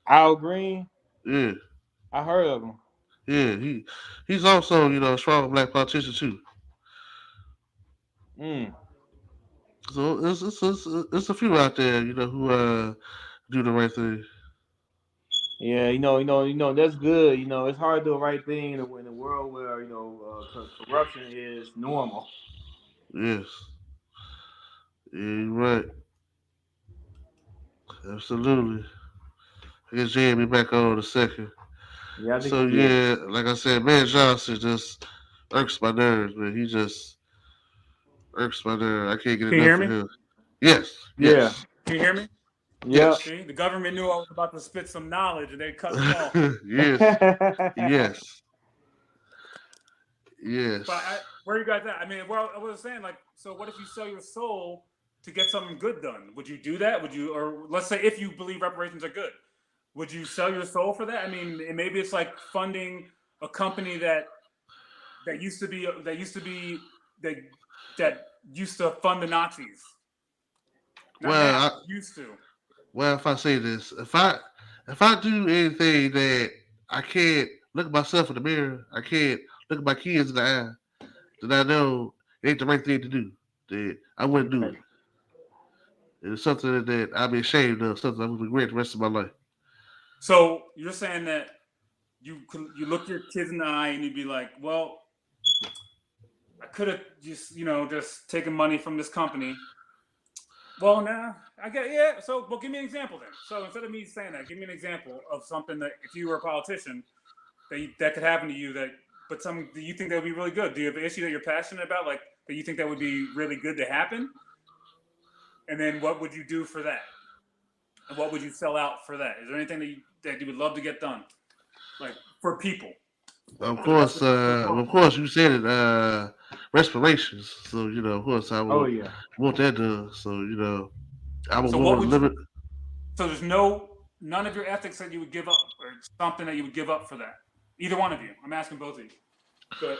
Al Green, Yeah, I heard of him. yeah. He's also a strong black politician too. Mm. So it's a few out there, who do the right thing. Yeah, that's good. It's hard to do the right thing in a world where corruption is normal. Yes, yeah, you're right. Absolutely. I guess Jay be back on in a second. Yeah, I think So yeah. yeah, like I said, man Johnson just irks my nerves, man. He just irks my nerves. I can't get Can you enough hear of me? him. Yes, Yeah. yes, Can you hear me? Yep. yes, See, the government knew I was about to spit some knowledge, and they cut me off. yes, yes, But yes. where are you guys at? I mean, well, I was saying, like, so what if you sell your soul to get something good done? Would you do that? Would you, or let's say if you believe reparations are good, would you sell your soul for that? I mean, maybe it's like funding a company that used to be that that used to fund the Nazis. Not now, Well, used to. well, if I say this, if I do anything that I can't look at myself in the mirror, I can't look at my kids in the eye, then I know it ain't the right thing to do. That I wouldn't do it. It's something that I'll be ashamed of, something I'm gonna regret the rest of my life. So you're saying that you look your kids in the eye and you'd be like, well, I could have just taken money from this company. Well, now I get yeah. So, well, give me an example then. So instead of me saying that, give me an example of something that if you were a politician that could happen to you but do you think that would be really good? Do you have an issue that you're passionate about, like that you think that would be really good to happen? And then what would you do for that? And what would you sell out for that? Is there anything that you would love to get done, like for people, Of for the rest course, of you said it. Respirations. So of course, I Oh would yeah. want that done. So I would So what want to would you? limit. So there's none of your ethics that you would give up, or something that you would give up for that. Either one of you. I'm asking both of you. Good.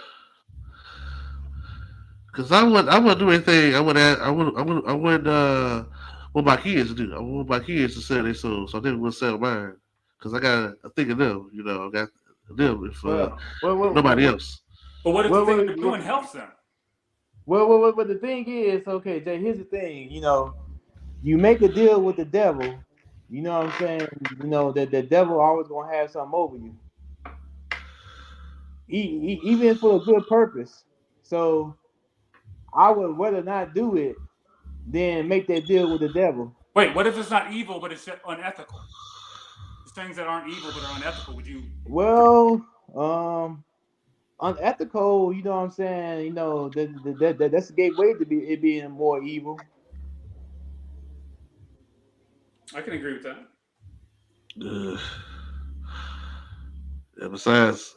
Cause I wouldn't do anything. I wouldn't what my kids do. I want my kids to sell their souls, so they will sell mine. Cause I got to think of them. I got them if Well, well, well, nobody well, else. But what if the well, thing well, they're well, doing helps them? well, the thing is, okay, Jay. Here's the thing. You make a deal with the devil. You know what I'm saying? That the devil always gonna have something over you, even for a good purpose. So I would rather not do it than make that deal with the devil. Wait, what if it's not evil but it's just unethical? There's things that aren't evil but are unethical. Would you? Well, unethical. You know what I'm saying? That's a gateway to be it being more evil. I can agree with that. Uh, and besides,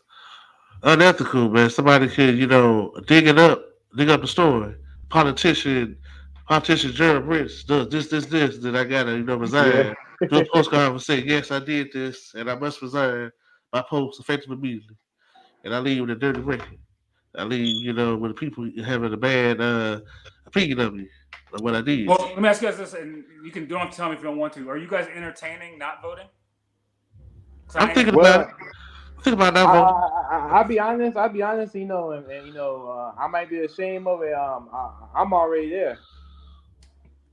unethical, man. Somebody could, dig up the story. Politician, politician Gerald Britts does this. Then I gotta, Yeah. resign. Do a postcard and say, yes, I did this, and I must resign. My post effective immediately, and I leave with a dirty record. I leave, with the people having a bad opinion of me, of what I did. Well, let me ask you guys this, and you can don't have to tell me if you don't want to. Are you guys entertaining not voting? Because I'm I thinking am. about it. Well, I'm thinking about not voting. I'll be honest. I'll be honest. I might be ashamed of it. I'm already there.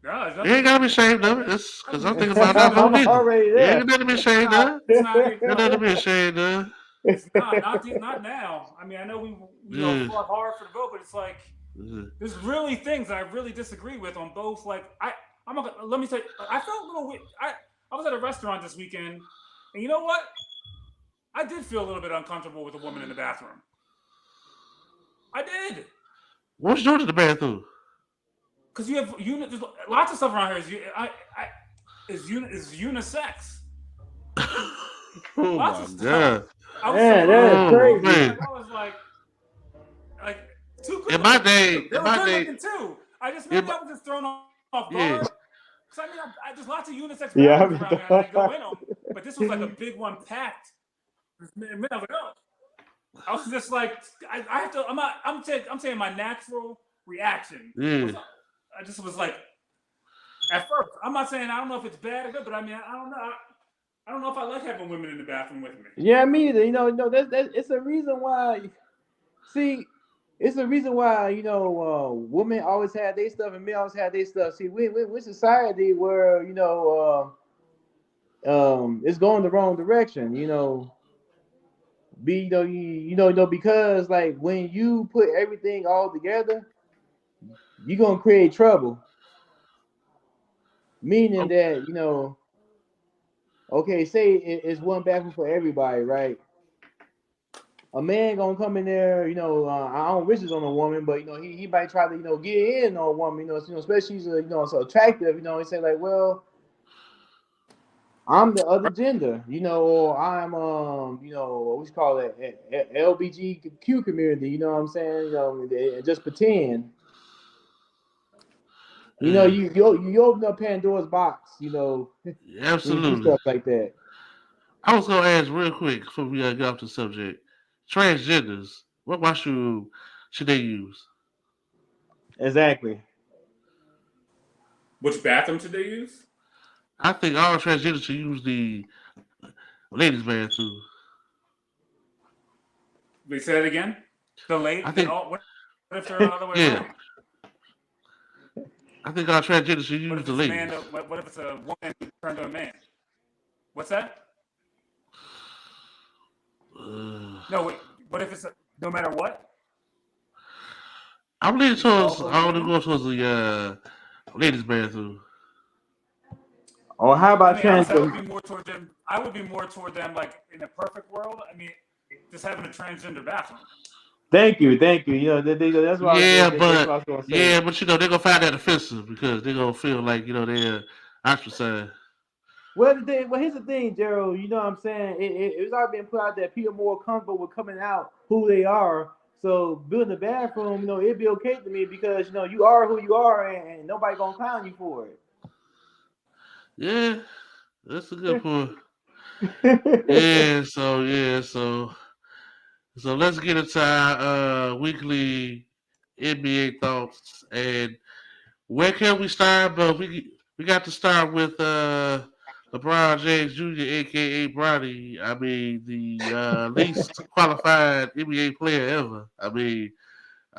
No, there's You nothing to ain't be gotta be ashamed of. ashamed of it. It's because I'm thinking about not I'm voting either. already You there. ain't nothing to be ashamed of. It's not. It's Ain't not. nothing to be ashamed of. It's not. Not now. I mean, I know we Yeah. fought hard for the vote, but it's like Yeah. there's really things I really disagree with on both. Like I'm not gonna, let me say I felt a little weird. I was at a restaurant this weekend, and you know what? I did feel a little bit uncomfortable with a woman in the bathroom. I did. What's yours in the bathroom? Because there's lots of stuff around here is unisex. Oh Lots my of stuff. god. I was Man, that is Oh surprised. crazy. man. Like I was like too good In my looking. day, They in were my good day, looking too. I just in maybe my, I was just thrown off yeah, guard. Because I mean, there's lots of unisex Yeah. bathrooms around me, and I go in them. But this was like a big one packed. Man, I was like, oh. I was just like, I have to. I'm not. I'm saying my natural reaction yeah. was. I just was like, at first, I'm not saying I don't know if it's bad or good, but I mean, I don't know. I don't know if I like having women in the bathroom with me. Yeah, me either. That's it's a reason why. See, it's a reason why women always had their stuff and men always had their stuff. See, we society where it's going the wrong direction. Because like when you put everything all together, you're gonna create trouble. Meaning Oh, that okay, say it's one bathroom for everybody, right? A man gonna come in there, I don't wish this on a woman, but he might try to get in on a woman, especially she's so attractive, he say like, well, I'm the other gender, or I'm what you call it, LBGQ community, you know what I'm saying, just pretend, yeah, you open up Pandora's box, when you do absolutely. stuff like that. I was gonna ask real quick before we get off the subject. Transgenders. What washroom should they use? Exactly. Which bathroom should they use? I think all transgenders should use the ladies' bathroom. They say it again. The I late. think, What if they're the other way yeah, around? I think all transgenders should What use if the it's a man? ladies. What if it's a woman turned to a man? What's that? Uh, No, wait. What if it's no matter what? I'm leaning It should all towards. go I to want to women. go towards the ladies' bathroom. Or how I about mean, honestly, I would trans? be more toward them. I would be more toward them, like in a perfect world. I mean, just having a transgender bathroom. Thank you, thank you. That's what Yeah, that's what I but was gonna say. they're gonna find that offensive because they're gonna feel like they're ostracized. Well, here's the thing, Gerald. You know what I'm saying? It's already been put out that people are more comfortable with coming out who they are. So building a bathroom, it'd be okay to me because you are who you are, and nobody gonna clown you for Yeah, that's a good point. it. Yeah, so let's get into our weekly NBA thoughts, and where can we start? But we got to start with LeBron James Jr., aka Bronny. I mean, the least qualified NBA player ever. Oh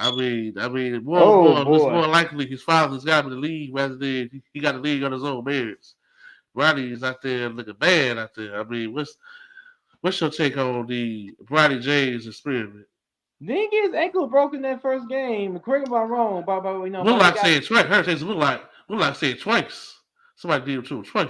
it's boy. more likely his father's got him in the league rather than he got the league on his own merits. Bronny's out there looking bad out there. I mean, what's your take on the Bronny James experiment? Didn't get his ankle broken that first game. Correct me if I'm wrong. Look But they like got saying twice. Her says look like saying twice. Somebody did it to him twice.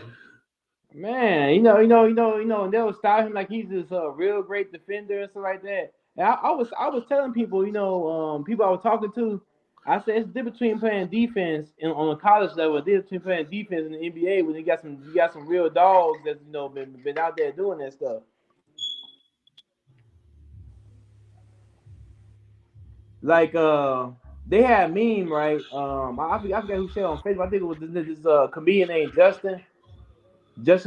man. And they'll style him like he's this real great defender and stuff like that. And I was telling people, people I was talking to, I said it's the difference between playing defense on a college level, the difference between playing defense in the NBA when you got some real dogs that's been out there doing that stuff. Like they had a meme, right? I forget who shared on Facebook. I think it was this comedian named Justin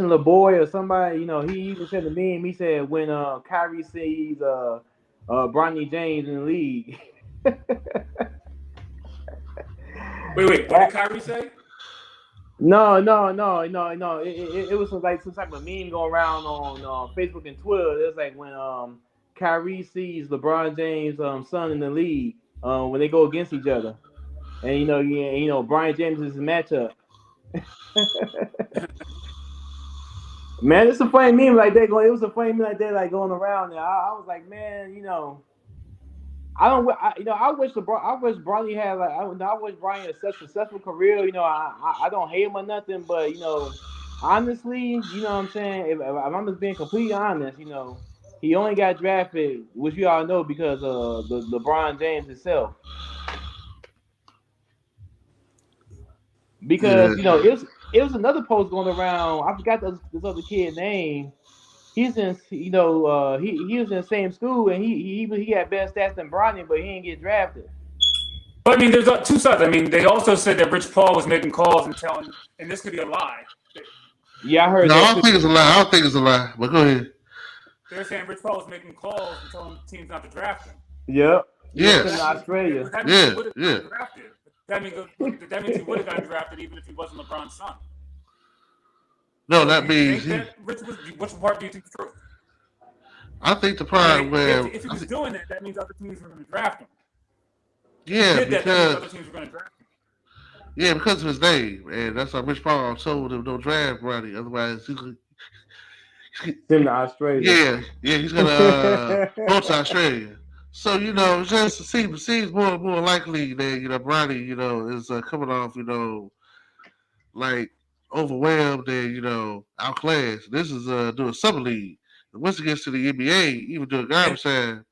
LeBoy or somebody. He even said the meme. He said when Kyrie sees Bronny James in the league. Wait. What did Kyrie say? No. It was like some type of meme going around on Facebook and Twitter. It's like when Kyrie sees LeBron James' son in the league when they go against each other, and Brian James is his matchup. Man, it's a funny meme like that going. It was a funny meme like that like going around there. I was like, man, I don't. I wish Bronny had like. I wish Bronny had such a successful career. I don't hate him or nothing, but honestly, you know what I'm saying. If I'm just being completely honest, he only got drafted, which you all know, because of the LeBron James himself. Yeah. Because it was another post going around. I forgot this other kid name. He's in he was in the same school and he had better stats than Bronny, but he didn't get drafted. But I mean, there's two sides. I mean, they also said that Rich Paul was making calls and telling, and this could be a lie. Yeah, I heard No, I that don't think too. it's a lie. I don't think it's a lie. But go ahead. They're saying Rich Paul was making calls and telling teams not to draft him. Yep. Sent to Yes. Australia. That means he would have Yeah. gotten drafted. That means he would have gotten drafted even if he wasn't LeBron's son. No, So that do you means think that Rich was? Which part do you think is true? I think the I part mean, where if he was doing that means other teams were going to draft him. yeah, If he did that means other because teams were going to draft him. yeah, because of his name, and that's why Rich Paul told him don't draft Bronny. Otherwise, Sent to Australia. he's gonna go to Australia. So it just seems more and more likely that Bronny is coming off like overwhelmed and outclassed. This is doing summer league. And once it gets to the NBA, even during And, garbage time,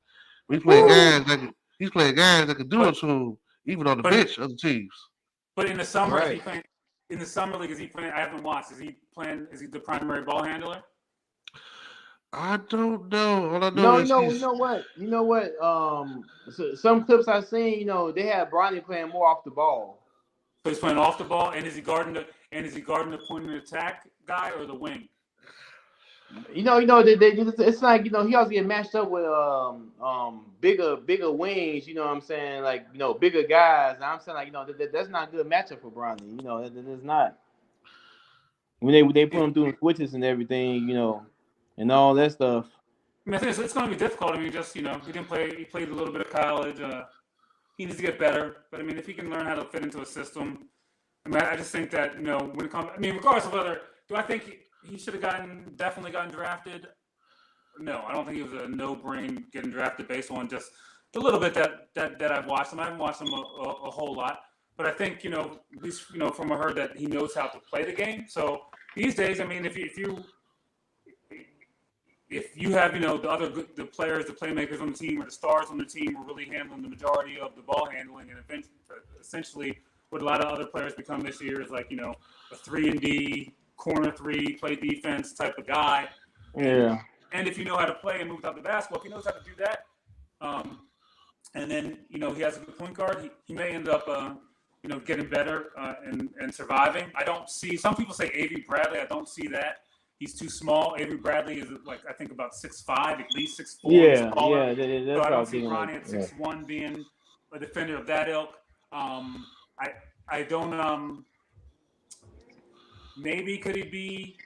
we playing Woo! guys he's playing guys that can do it but to him, even on the but bench, other teams. but in the summer, is he Right. playing? In the summer league, is he playing? I haven't watched. Is he playing? Is he the primary ball handler? I don't know. All I know No, is he's you know what? Some clips I seen, they had Bronny playing more off the ball. So he's playing off the ball, and is he guarding the point of attack guy or the wing? It's like he always get matched up with bigger wings. You know what I'm saying? Like bigger guys. And I'm saying like that's not a good matchup for Bronny. That's not when they put him through the switches and everything. And all that stuff. I mean, I think it's going to be difficult. I mean, just he didn't play. He played a little bit of college. He needs to get better. But I mean, if he can learn how to fit into a system, I mean, I just think that when it comes, I mean, regardless of whether do I think he should have definitely gotten drafted. No, I don't think it was a no-brain getting drafted based on just the little bit that I've watched him. I haven't watched him a whole lot, but I think at least from what I heard that he knows how to play the game. So these days, I mean, if you have the players, the playmakers on the team, or the stars on the team are really handling the majority of the ball handling, and essentially what a lot of other players become this year is like a 3-and-D corner three, play defense type of guy. Yeah. And if you know how to play and move out the basketball, if he knows how to do that, and then he has a good point guard, he may end up getting better and surviving. I don't see. Some people say Avery Bradley. I don't see that. He's too small. Avery Bradley is like I think about 6'5", at least 6'4". Yeah, taller. that's So I what I don't was see thinking. Ronnie at 6'1" being a defender of that ilk. I don't. Maybe could he be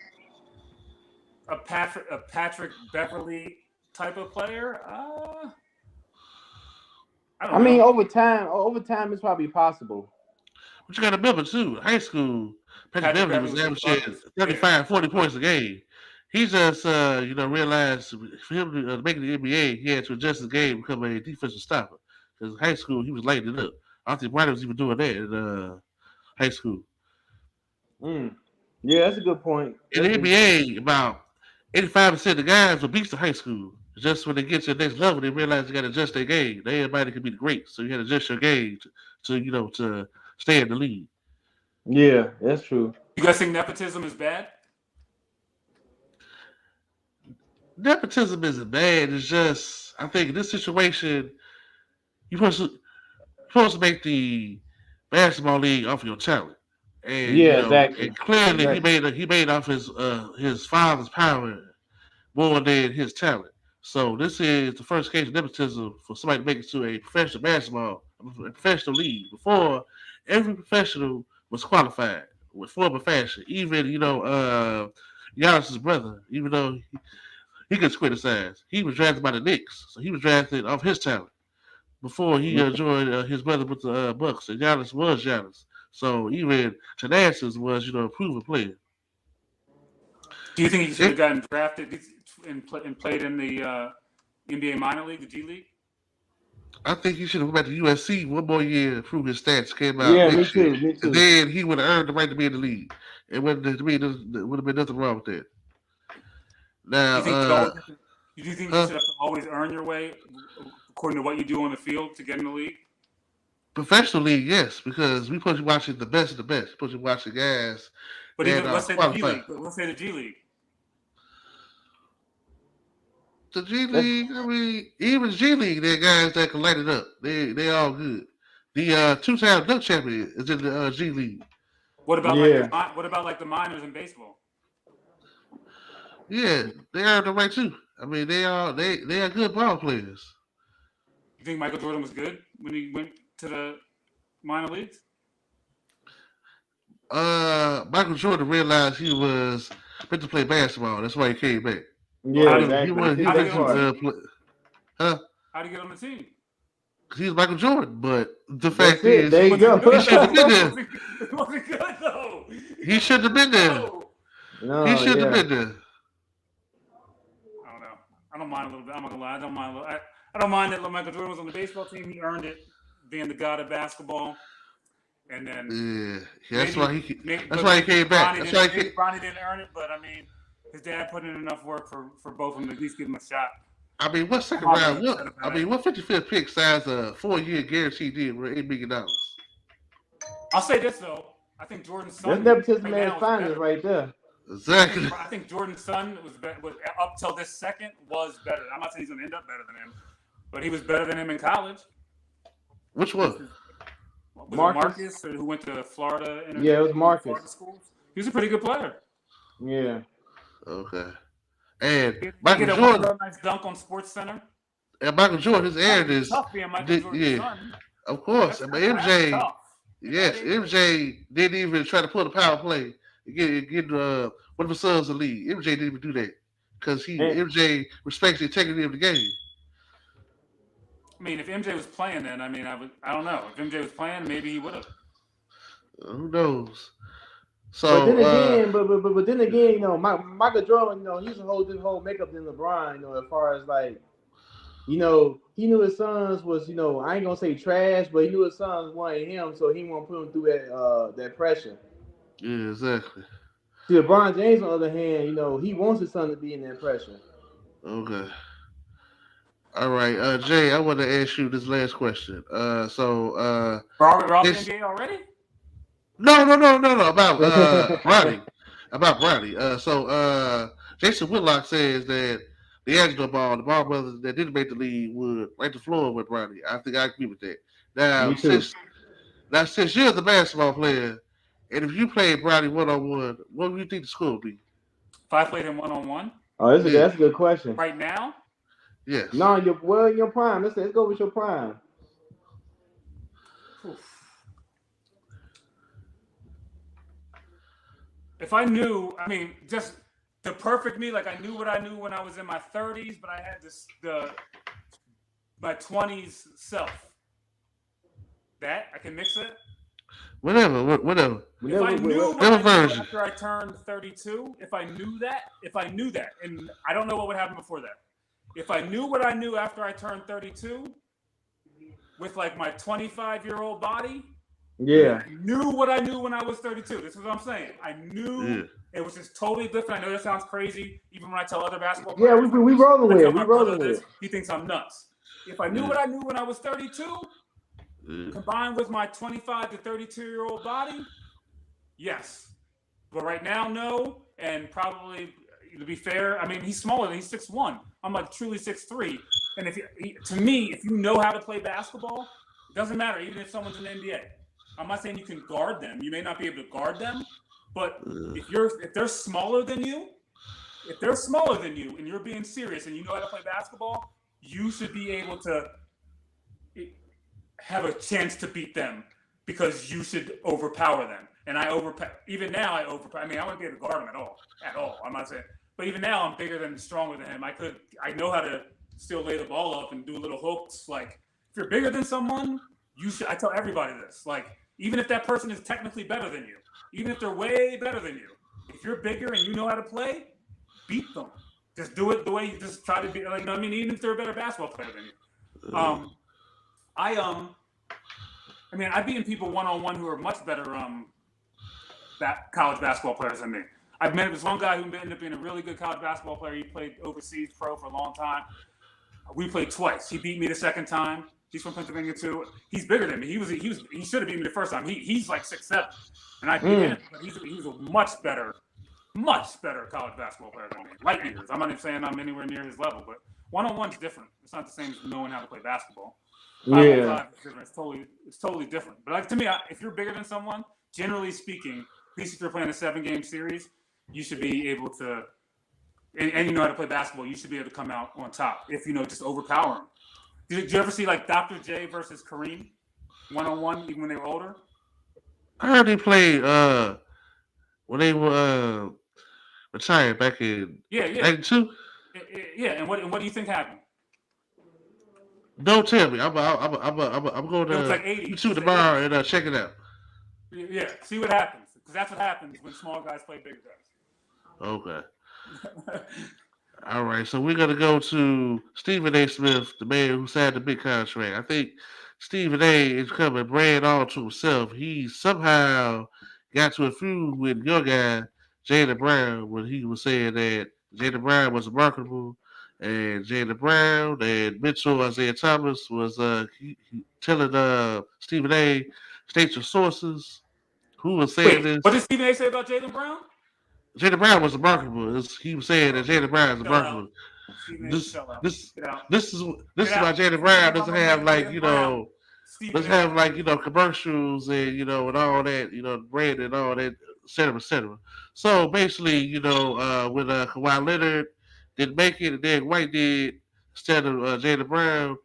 a Patrick Beverly type of player? I I don't mean, know. over time, it's probably possible. But you got to remember too, high school, Patrick Patrick Beverly Beverly was was getting averaging buckets. Yeah. 35, 40 points a game. He just, realized for him to make the NBA, he had to adjust his game, become a defensive stopper. Because in high school, he was lighting it up. I don't think Bronny was even doing that in high school. Mm. Yeah, that's a good point. In the Definitely. NBA, about 85% of the guys were beasts in high school. Just when they get to the next level, they realize they got to adjust their game. Not everybody can be the great, so you got to adjust your game to stay in the league. Yeah, that's true. You guys think nepotism is bad? Nepotism isn't bad. It's just I think in this situation, you supposed to make the basketball league off your talent, and Yeah, and exactly. clearly Exactly. he made off his father's power more than his talent. So this is the first case of nepotism for somebody to make it to a a professional league. Before, every professional was qualified with form of fashion. Even Giannis's brother, even though he gets criticized, he was drafted by the Knicks, so he was drafted off his talent before he joined his brother with the Bucks. And Giannis was Giannis, so even Thanasis was a proven player. Do you think he should have It, gotten drafted and played in the NBA minor league, the G League? I think he should have went back to USC one more year, prove his stats came out Yeah, me next year, too. Me and too. then he would have earned the right to be in the league. It wouldn't to me there would have been nothing wrong with that. You Now, think you always have to, do you think you huh? should have to always earn your way according to what you do on the field to get in the league? Professional league, yes, because we supposed to be watching the best of the best. Supposed to be watching guys But that even are let's say the G qualified. League. Let's say the G League. The G That's League, I mean, even G League, they're guys that can light it up. They all good. The two-time dunk champion is in the G League. yeah. What about like the minors in baseball? Yeah, they are the right too. I mean, they are good ball players. You think Michael Jordan was good when he went to the minor leagues? Michael Jordan realized he was meant to play basketball. That's why he came back. Well, Yeah, exactly. He See, how did wanted he that get on the part. team? to play, huh? How did he get on the team? 'Cause he's Michael Jordan. But the That's fact it. is, There you Was he go. he good shouldn't have though? been was, there. he, was he good though? He shouldn't have been there. No. He No, shouldn't have yeah. been there. I don't know. I don't mind a little bit. I'm not gonna lie. I don't mind. I don't mind that Michael Jordan was on the baseball team. He earned it, being the god of basketball. And then Yeah, that's maybe, why he. maybe, That's but why he maybe came back. Bronny That's why didn't. he Maybe came. Bronny didn't earn it, but I mean, his dad put in enough work for both of them to at least give him a shot. I mean, what I'm second not really round? upset What I about it. mean, what 55th pick signs a 4-year guaranteed deal for $8 million? I'll say this though. I think Jordan's That's son nepotism right at its now is finest better. right there. Exactly. I think Jordan's son was up till this second was better. I'm not saying he's going to end up better than him, but he was better than him in college. Which Was one? it Marcus. Marcus who went to Florida Yeah, it was Florida Marcus. schools? He was a pretty good player. Yeah. Okay. And He get a one real nice dunk on Sports Center. Michael Jordan, his That would errand be is, tough being Michael Jordan's yeah, son. of course. I mean, That's MJ, tough. yes, MJ didn't even try to pull the power play and get one of his sons to lead. MJ didn't even do that because And MJ respects the integrity of the game. I mean, if MJ was playing, then I mean, I don't know. If MJ was playing, maybe he would have. Who knows? but then So, again, but then again, Michael Jordan, he's a whole different whole makeup than LeBron, as far as like, he knew his sons was, I ain't gonna say trash, but he knew his sons wanted him, so he won't put him through that pressure. yeah, exactly. See, LeBron James, on the other hand, he wants his son to be in that pressure. Okay. All right, Jay, I want to ask you this last question. We're off the This NBA already? no about Bronny, about Bronny. Jason Whitlock says that the Angelo Ball, the Ball brothers that didn't make the league, would right the floor with Bronny. I think I agree with that. Now, Me too. since you're the basketball player, and if you played Bronny 1-on-1, what do you think the score would be? If I played him 1-on-1 Oh, Yeah. that's a good question. right now, Yes. No, your prime. Let's go with your prime. If I knew, I mean, just the perfect me, like I knew what I knew when I was in my 30s, but I had my 20s self. That I can mix it. Whatever. If I knew what I knew after I turned 32, if I knew that, and I don't know what would happen before that. If I knew what I knew after I turned 32, with like my 25-year-old body, Yeah. I knew what I knew when I was 32. This is what I'm saying. I knew it was just totally different. I know that sounds crazy, even when I tell other basketball players. Yeah, we rolling with it. We rolling with it. He thinks I'm nuts. If I knew what I knew when I was 32, combined with my 25 to 32-year-old body, yes. But right now, no. And probably, to be fair, I mean, he's smaller than he's 6'1". I'm like truly 6'3". And to me, if you know how to play basketball, it doesn't matter, even if someone's in the NBA. I'm not saying you can guard them. You may not be able to guard them, but if they're smaller than you, and you're being serious and you know how to play basketball, you should be able to have a chance to beat them because you should overpower them. And even now I overpower. I mean, I wouldn't be able to guard him at all. I'm not saying, but even now I'm bigger than, stronger than him. I know how to still lay the ball up and do little hooks. Like, if you're bigger than someone, I tell everybody this, like, even if that person is technically better than you, even if they're way better than you, if you're bigger and you know how to play, beat them. Just do it the way you just try to be. Like, you know what I mean? Even if they're a better basketball player than you. I've beaten people one-on-one who are much better college basketball players than me. I've met this one guy who ended up being a really good college basketball player. He played overseas pro for a long time. We played twice. He beat me the second time. He's from Pennsylvania too. He's bigger than me. He should have beat me the first time. He's like 6'7", and I beat him. But he's a much better college basketball player than me. Light years. I'm not even saying I'm anywhere near his level, but one-on-one's different. It's not the same as knowing how to play basketball. Yeah, it's totally different. But like, to me, if you're bigger than someone, generally speaking, at least if you're playing a 7-game series, you should be able to, and you know how to play basketball, you should be able to come out on top if you know just overpower them. Did you ever see like Dr. J versus Kareem one-on-one, even when they were older? I heard they played when they were retired back in 92. Yeah, and what do you think happened? Don't tell me. I'm going to like 80. YouTube tomorrow and check it out. Yeah, see what happens, because that's what happens when small guys play big guys. Okay. All right, so we're gonna go to Stephen A. Smith, the man who signed the big contract. I think Stephen A. is coming brand all to himself. He somehow got to a feud with your guy Jaylen Brown when he was saying that Jaylen Brown was marketable, and Jaylen Brown and Mitchell Isaiah Thomas was telling Stephen A. state your sources. Who was saying this? What did Stephen A. say about Jaylen Brown? Jaylen Brown was marketable. He was saying that Jaylen Brown is marketable. This is why Jaylen Brown doesn't have commercials and and all that brand and all that, et cetera, et cetera. So basically, when Kawhi Leonard didn't make it and then White did instead of Jaylen Brown,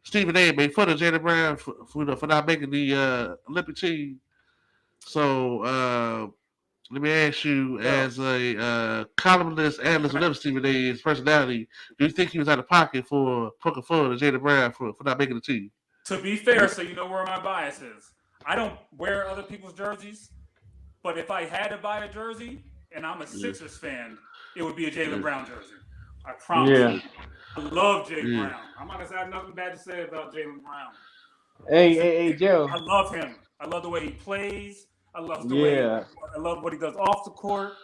Stephen A. made fun of Jaylen Brown for not making the Olympic team. So let me ask you, as a columnist, analyst, whatever Stephen A's personality, do you think he was out of pocket for poking fun at Jaylen Brown for not making the team? To be fair, so you know where my bias is. I don't wear other people's jerseys, but if I had to buy a jersey and I'm a Sixers fan, it would be a Jaylen Brown jersey. I promise. Yeah. I love Jaylen Brown. I'm not gonna say I have nothing bad to say about Jaylen Brown. Hey, Joe. I love him. I love the way he plays. I love the way. I love what he does off the court.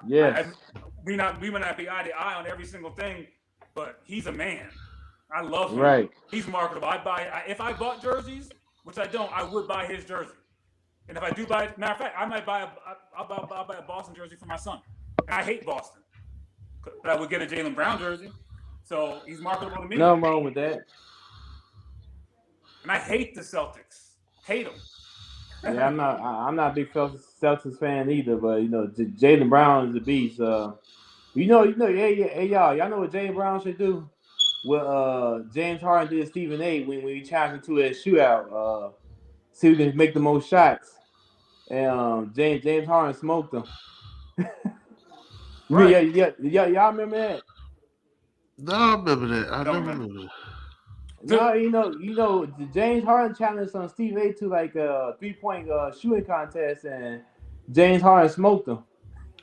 Yeah. We may not be eye to eye on every single thing, but he's a man. I love him. Right. He's marketable. If I bought jerseys, which I don't, I would buy his jersey. And if I do buy, matter of fact, I might buy a Boston jersey for my son. And I hate Boston, but I would get a Jaylen Brown jersey. So he's marketable to me. Nothing wrong with that. And I hate the Celtics. Hate them. Yeah, I'm not a big Celtics fan either, but Jaylen Brown is a beast. Hey y'all know what Jaylen Brown should do? what James Harden did to Stephen A. when he challenged him to a shootout. See who can make the most shots. And James Harden smoked him. Right. Y'all remember that? No, I remember that. I Don't never remember. remember that. No, the James Harden challenged Steve A to like a 3-point shooting contest, and James Harden smoked him.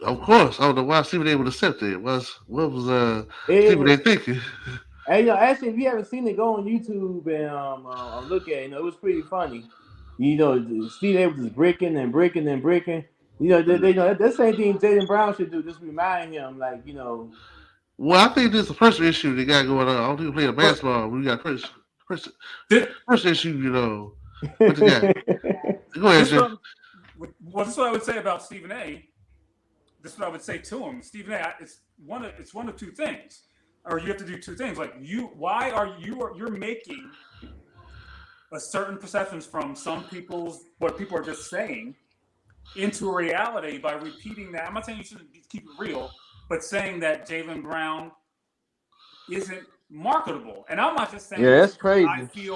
Of course, I don't know why Stephen A. would accept it. What was Stephen A. It, thinking? and actually, if you haven't seen it, go on YouTube and look at it. It was pretty funny. Steve A. was just breaking and breaking and breaking. They that's the same thing Jaylen Brown should do. Just remind him, like Well, I think this is the first issue they got going on. I don't think we playing But basketball. We got first, this, first issue, what they got. Go ahead, this Jay. well, this is what I would say about Stephen A. This is what I would say to him, Stephen A. It's one of two things, or you have to do two things. Like why are you're making a certain perceptions from some people's what people are just saying into a reality by repeating that. I'm not saying you shouldn't keep it real, but saying that Jaylen Brown isn't marketable. And I'm not just saying Yeah, this that's because crazy.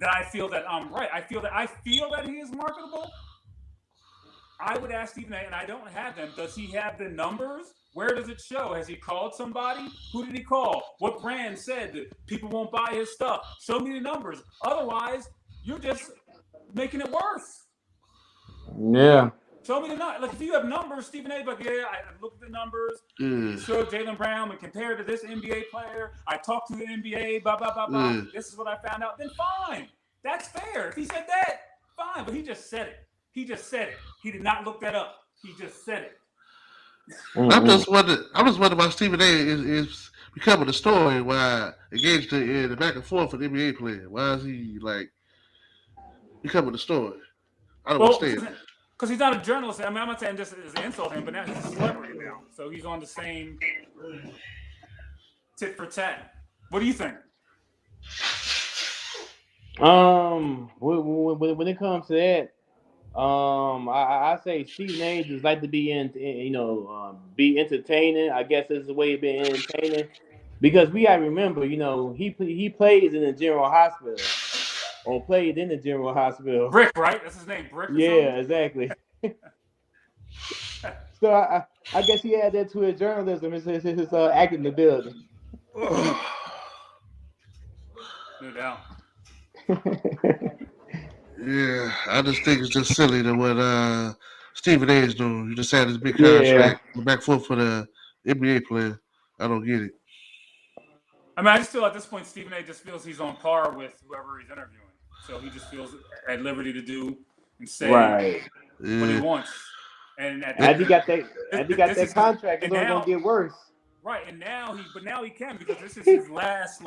I feel that I'm right. I feel that he is marketable. I would ask Stephen A, and I don't have them. Does he have the numbers? Where does it show? Has he called somebody? Who did he call? What brand said that people won't buy his stuff? Show me the numbers. Otherwise, you're just making it worse. Yeah. Show me the numbers. Like if you have numbers, Stephen A. But yeah, I looked at the numbers. Showed Jaylen Brown and compared to this NBA player. I talked to the NBA. Blah blah blah blah. This is what I found out. Then fine, that's fair. If he said that, fine. But he just said it. He just said it. He did not look that up. He just said it. I'm just wondering why Stephen A. is becoming a story. Why engaged in the back and forth with NBA player. Why is he like becoming a story? I don't understand. Because he's not a journalist. I mean, I'm not saying just as an insult him, but now he's a celebrity now, so he's on the same tit for tat. What do you think? When it comes to that, I say Stephen A. just like to be be entertaining. I guess this is the way he's been entertaining because we gotta remember, he plays in the general hospital or played in the general hospital. Brick, right? That's his name, Brick. Yeah, exactly. So I guess he had that to his journalism, his acting ability. No doubt. Yeah, I just think it's just silly that what Stephen A. is doing. You just had this big contract, back foot for the NBA player. I don't get it. I mean, I just feel at this point, Stephen A. just feels he's on par with whoever he's interviewing. So he just feels at liberty to do and say what he wants. And as he got that contract, it's only gonna get worse. Right, and now he can because this is his last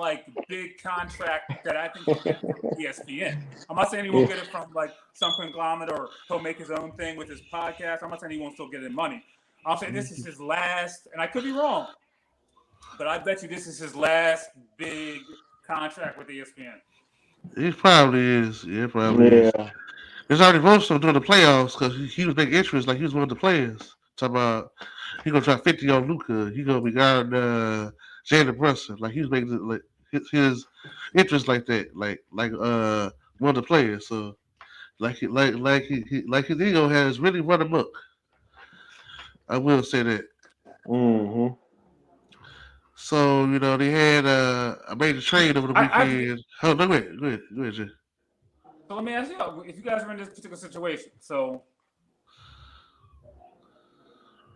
big contract that I think he'll get from ESPN. I'm not saying he won't get it from some conglomerate or he'll make his own thing with his podcast. I'm not saying he won't still get his money. I'm saying this is his last, and I could be wrong, but I bet you this is his last big contract with ESPN. He probably is. Yeah, probably is. There's already votes on during the playoffs because he was making interest like he was one of the players. Talking about he gonna try 50 on Luka. He gonna be guarding Jalen Brunson. Like he was making like his interest like that, like one of the players. So like his ego has really run amok. I will say that. Mm-hmm. So they had a major trade over the weekend. Go ahead, Jay. So let me ask you, if you guys are in this particular situation, so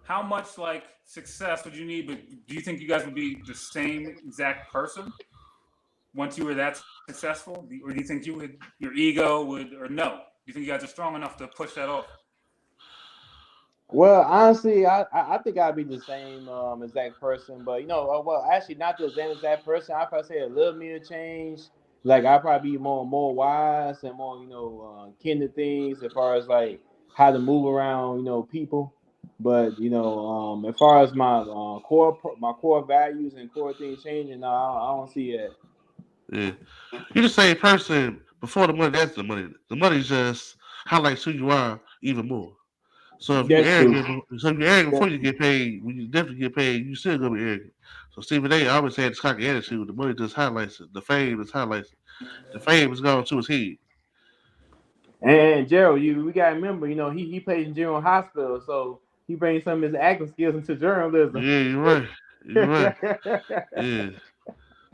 how much success would you need? But do you think you guys would be the same exact person once you were that successful, or do you think your ego would, or no? Do you think you guys are strong enough to push that off? Well, honestly, I think I'd be the same exact person, but actually not the same exact person. I'd probably say a little bit of change. Like I'd probably be more wise and more kin to things as far as how to move around people. But as far as my core values and core things changing, no, I don't see it. Yeah, you're the same person before the money. That's the money. The money just highlights who you are even more. So if you That's true. arrogant before you get paid, when you definitely get paid, you still gonna be arrogant. So Stephen A. always had this cocky attitude. The money just highlights it. The fame just highlights it. The fame is gone to his head. And Gerald, we gotta remember, he plays in General Hospital, so he brings some of his acting skills into journalism. Yeah, you're right. You're right. Yeah.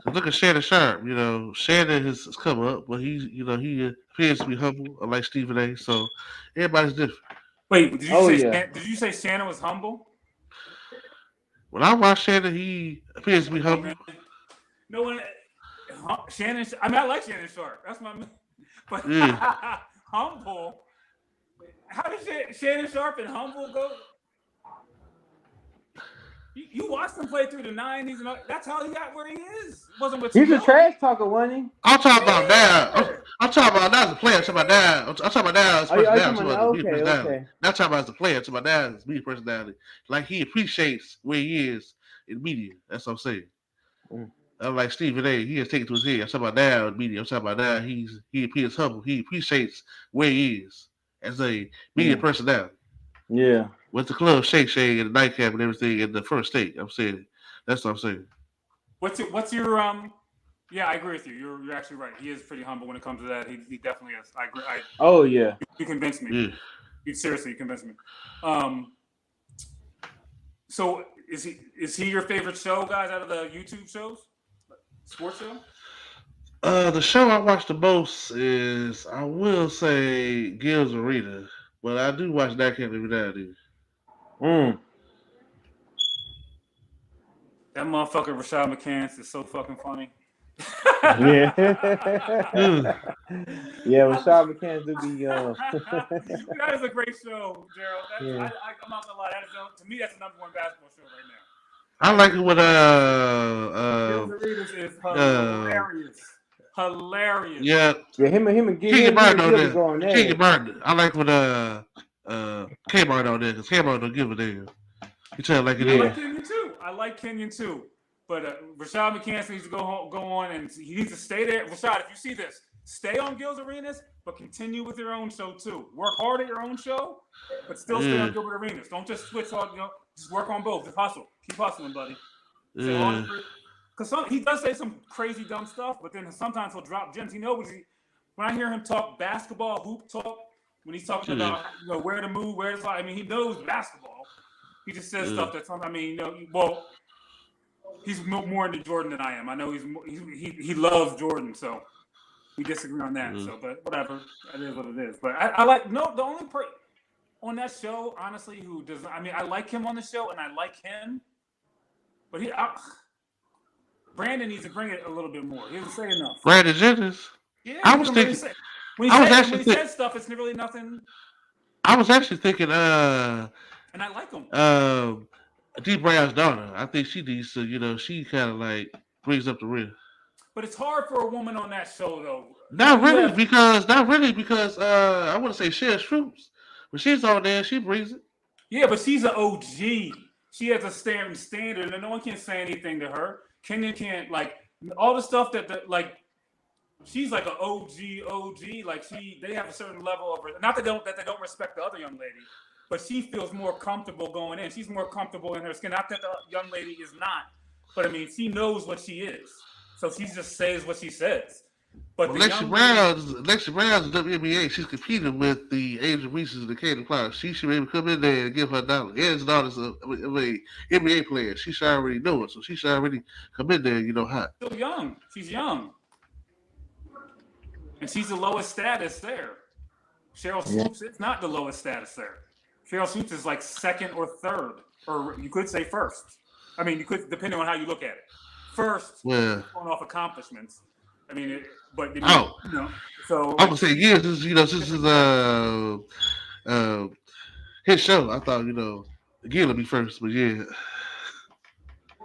So look at Shannon Sharp. Shannon has come up, but he appears to be humble, unlike Stephen A. So everybody's different. Wait, Oh yeah. Did you say Shannon was humble? When I watch Shannon, he appears to be Oh humble. man, no one. Shannon. I mean, I like Shannon Sharp. That's my. But Yeah. humble. How did Shannon Sharp and humble go? You watched him play through the '90s, and that's how he got where he is. It wasn't with He's a T.O. trash talker, wasn't he? I'm talking about now. I'm talking about not as a player. I'm talking about now. I'm talking about now as Oh, yeah, personality. I'm talking okay, about the personality. okay. Not talking about as a player. I'm talking about now as media personality. Like he appreciates where he is in media. That's what I'm saying. Mm. Unlike Stephen A., he has taken to his head. I'm talking about now in media. I'm talking about now he appears humble. He appreciates where he is as a media personality. Yeah. With the club shake and the nightcap and everything in the first state. I'm saying that's what I'm saying. What's your Yeah, I agree with you. You're actually right. He is pretty humble when it comes to that. He definitely is. I agree. Oh yeah. You convinced me. Yeah. You seriously convinced me. So is he your favorite show, guys, out of the YouTube shows? Sports show? The show I watch the most is, I will say, Gil's Arena, but I do watch that camp every now and then. That motherfucker Rashad McCants is so fucking funny. Yeah. Yeah, Rashad McCants do be That is a great show, Gerald. Yeah. I'm not gonna lie. To me, that's the number one basketball show right now. I like it with Gil's Arenas is hilarious. Hilarious. Yeah, him and Keegan Martin on Gil going there. there. Keegan Martin. I like with Kmart on there because Kmart don't give a damn. You tell like it I is. like Kenyon too. But Rashad McCants needs to go on, and he needs to stay there. Rashad, if you see this, stay on Gil's Arenas, but continue with your own show too. Work hard at your own show, but still stay on Gilbert Arenas. Don't just switch on. Just work on both. Just hustle. Keep hustling, buddy. Because he does say some crazy dumb stuff, but then sometimes he'll drop gems. When I hear him talk basketball, hoop talk, when he's talking about where to move, where to fly, I mean, he knows basketball. He just says stuff that's. I mean, he's more into Jordan than I am. I know he loves Jordan, so we disagree on that. So, but whatever, it is what it is. But I like the only person on that show, honestly, who does. I mean, I like him on the show, and I like him, but Brandon needs to bring it a little bit more. He doesn't say enough. Brandon Jennings. Yeah, I was thinking. When he says stuff, it's really nothing. I was actually thinking. And I like him. D Brown's daughter. I think she needs to. She kind of like brings up the rear. But it's hard for a woman on that show, though. Not really, because I want to say Sheryl Swoops. When she's on there, she brings it. Yeah, but she's an OG. She has a standard, and no one can say anything to her. Kenyon can't, like, all the stuff like, she's like an OG. Like, they have a certain level of, not that they don't respect the other young lady, but she feels more comfortable going in. She's more comfortable in her skin. Not that the young lady is not, but I mean, she knows what she is. So she just says what she says. But Lexi Brown's in WNBA. She's competing with the Angel Reese's and the Kaden Clark. She should be able to come in there and give her $1. His daughter's a NBA player. She should already know it, so she should already come in there, hot. Still young. She's young. And she's the lowest status there. Sheryl Swoops is not the lowest status there. Sheryl Swoops is like second or third, or you could say first. I mean, you could, depending on how you look at it. First, going off accomplishments. I mean, so I would say this is his show. I thought Gil would be first, but yeah.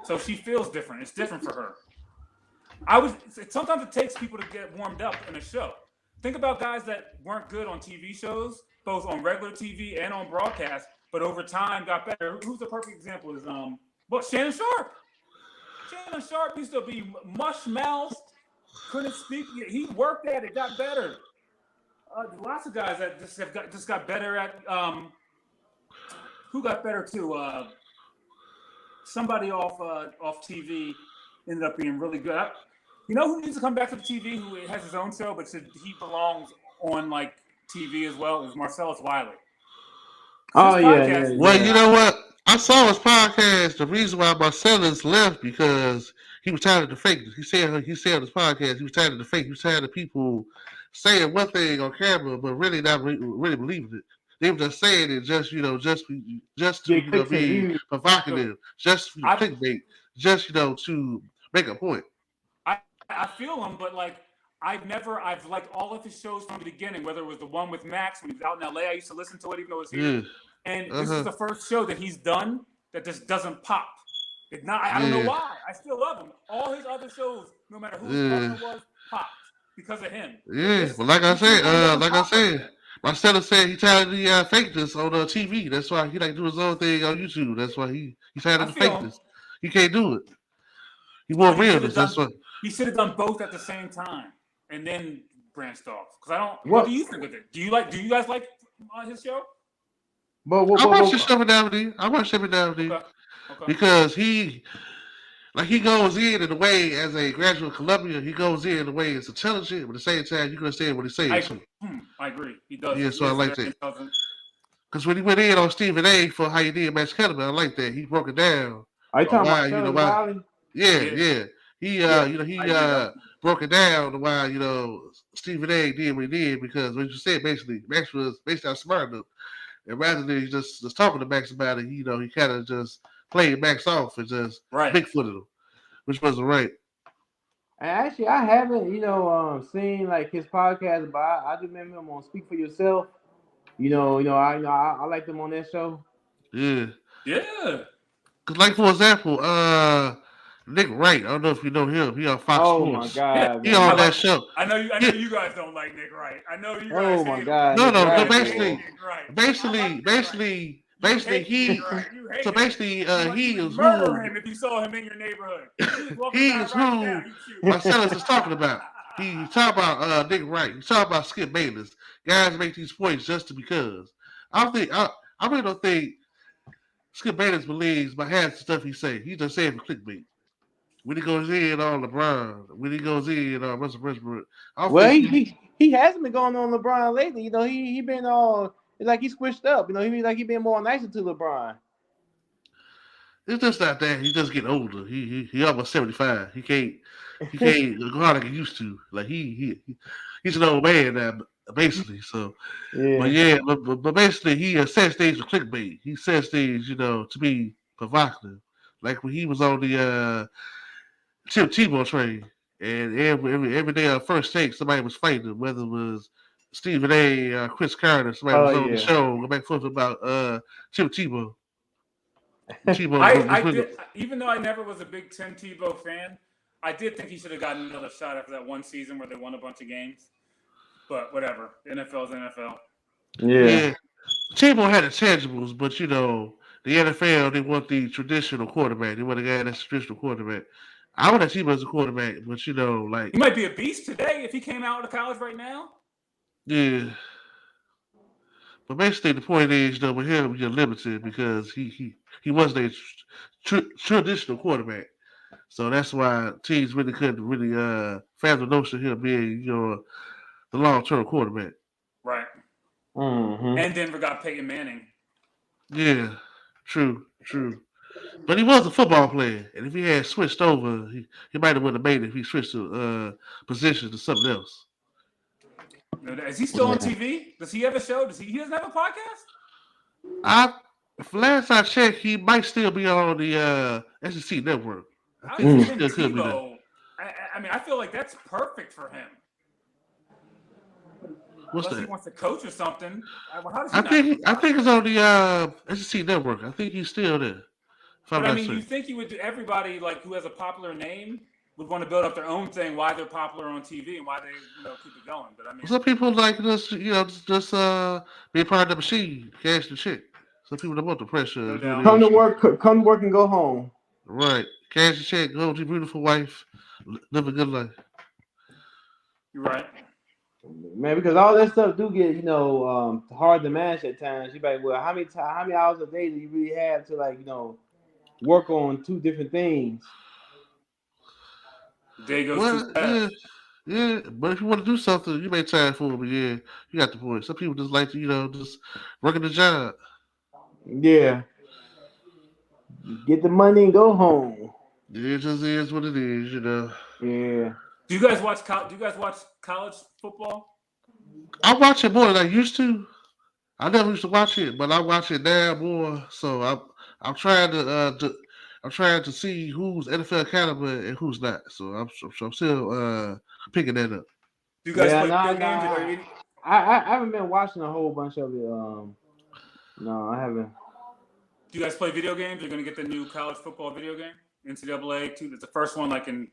So she feels different. It's different for her. Sometimes it takes people to get warmed up in a show. Think about guys that weren't good on TV shows, both on regular TV and on broadcast, but over time got better. Who's the perfect example? Is Shannon Sharp. Shannon Sharp used to be mush-mouthed, couldn't speak. He worked at it, got better. Lots of guys that just got better at who got better too? Somebody off TV ended up being really good. You know who needs to come back to the TV? Who has his own show, but he belongs on like TV as well? Is Marcellus Wiley. Oh His yeah, podcast, Well, yeah. you know what? I saw his podcast. The reason why Marcellus left because he was tired of the fakeness. He said on his podcast he was tired of the fake. He was tired of people saying one thing on camera but really not really believing it. They were just saying it just to Get clicks and be views. provocative, just for I clickbait, just to make a point. I feel him, but like I've liked all of his shows from the beginning. Whether it was the one with Max when he was out in LA, I used to listen to it even though it was here. Yeah. And this is the first show that he's done that just doesn't pop. It's not. I don't know why. I still love him. All his other shows, no matter who his partner was, popped because of him. Yeah, This- but like I this one doesn't said, pop. Marcellus said he tired of the fakeness on TV. That's why he like do his own thing on YouTube. That's why he's tired of I the feel him. fakeness. He can't do it. He want He should've realness. That's done- why. He should have done both at the same time and then branched off. Because I don't. What What- do you think of it? Do you guys like his show? But I watch this every now and then. I watch every now and then Okay. because he goes in a way as a graduate of Columbia. He goes in a way it's intelligent, but at the same time you can understand what he's saying. I agree. He does. Yeah, so He I is like very that. intelligent. Because when he went in on Stephen A. for how he did Max Kellerman, I like that. He broke it down. are you talking Why, about why? Wiley? Yeah. He Yeah, he I agree. broke it down to why Stephen A. did what he did because what you said basically Max was basically outsmarting him, and rather than just talking to Max about it, he kind of just played Max off and just Right. bigfooted him, which wasn't right. And actually, I haven't, seen like his podcast, but I do remember him on Speak for Yourself. I like him on that show. Yeah, Yeah. because like for example, Nick Wright. I don't know if you know him. He on Fox Oh my Sports. God, He man. on that show. I know you guys don't like Nick Wright. I know you guys. Oh my hate him. God. No, Nick no, Wright, no. man. Basically, You he. hate Nick Wright. You hate So him. basically, he You is murder who him if you saw him in your neighborhood. He was He walking is by right who now, you shoot. Marcellus is talking about. He's talking about Nick Wright. He's talking about Skip Bayless. Guys make these points just because. I really don't think Skip Bayless believes by half the stuff he say. He just saying for clickbait. When he goes in on LeBron, when he goes in on Russell Westbrook, I don't Well, think he hasn't been going on LeBron lately. He been all it's like he switched up. He been more nicer to LeBron. it's just not that. He just getting older. He almost 75. He can't go out like he used to. Like he's an old man now, basically. So. Yeah. But basically, he says things for clickbait. He says things, to be provocative. Like when he was on the Tim Tebow train, and every day on first take, somebody was fighting him, whether it was Stephen A. Chris Carter, somebody was on the show, go back and forth about Tim Tebow. I did, even though I never was a big Tim Tebow fan, I did think he should have gotten another shot after that one season where they won a bunch of games. But whatever, NFL's NFL. Yeah. Tebow had intangibles, but the NFL, they want the traditional quarterback. They want a guy that's a traditional quarterback. I would have Tebow as a quarterback, but he might be a beast today if he came out of college right now. Yeah. But basically, the point is, with him, you're limited because he wasn't a traditional quarterback. So that's why teams really couldn't fathom the notion of him being, the long-term quarterback. Right. Mm-hmm. And Denver got Peyton Manning. Yeah, true. But he was a football player, and if he had switched over, he might have would have made it if he switched to position to something else. Is he still on TV? Does he have a show? He doesn't have a podcast? Last I checked, he might still be on the SEC network. I think he still could be there. I mean, I feel like that's perfect for him. What's Unless that? he wants to coach or something. I think it's on the SEC network. I think he's still there. But I mean, you think you would do everybody like who has a popular name would want to build up their own thing, why they're popular on TV and why they keep it going. But I mean, some people like just be a part of the machine, cash the check. Some people don't want the pressure. No Come to work and go home. Right, cash the check, go with your beautiful wife, live a good life. You're right. Man, because all that stuff do get hard to manage at times. You like, well, how many hours a day do you really have to work on two different things? Day goes too Well, fast. yeah, yeah. But if you want to do something, you make time for it. But yeah, you got the point. Some people just like to, just working the job. Yeah, get the money and go home. It just is what it is. Yeah. Do you guys watch? Do you guys watch college football? I watch it more than I used to. I never used to watch it, but I watch it now more. So I'm trying I'm trying to see who's NFL caliber and who's not. So I'm still picking that up. Do you guys Yeah, play nah, video games? Or nah. any, I haven't been watching a whole bunch of it. No, I haven't. do you guys play video games? You're going to get the new college football video game, NCAA. It's the first one like in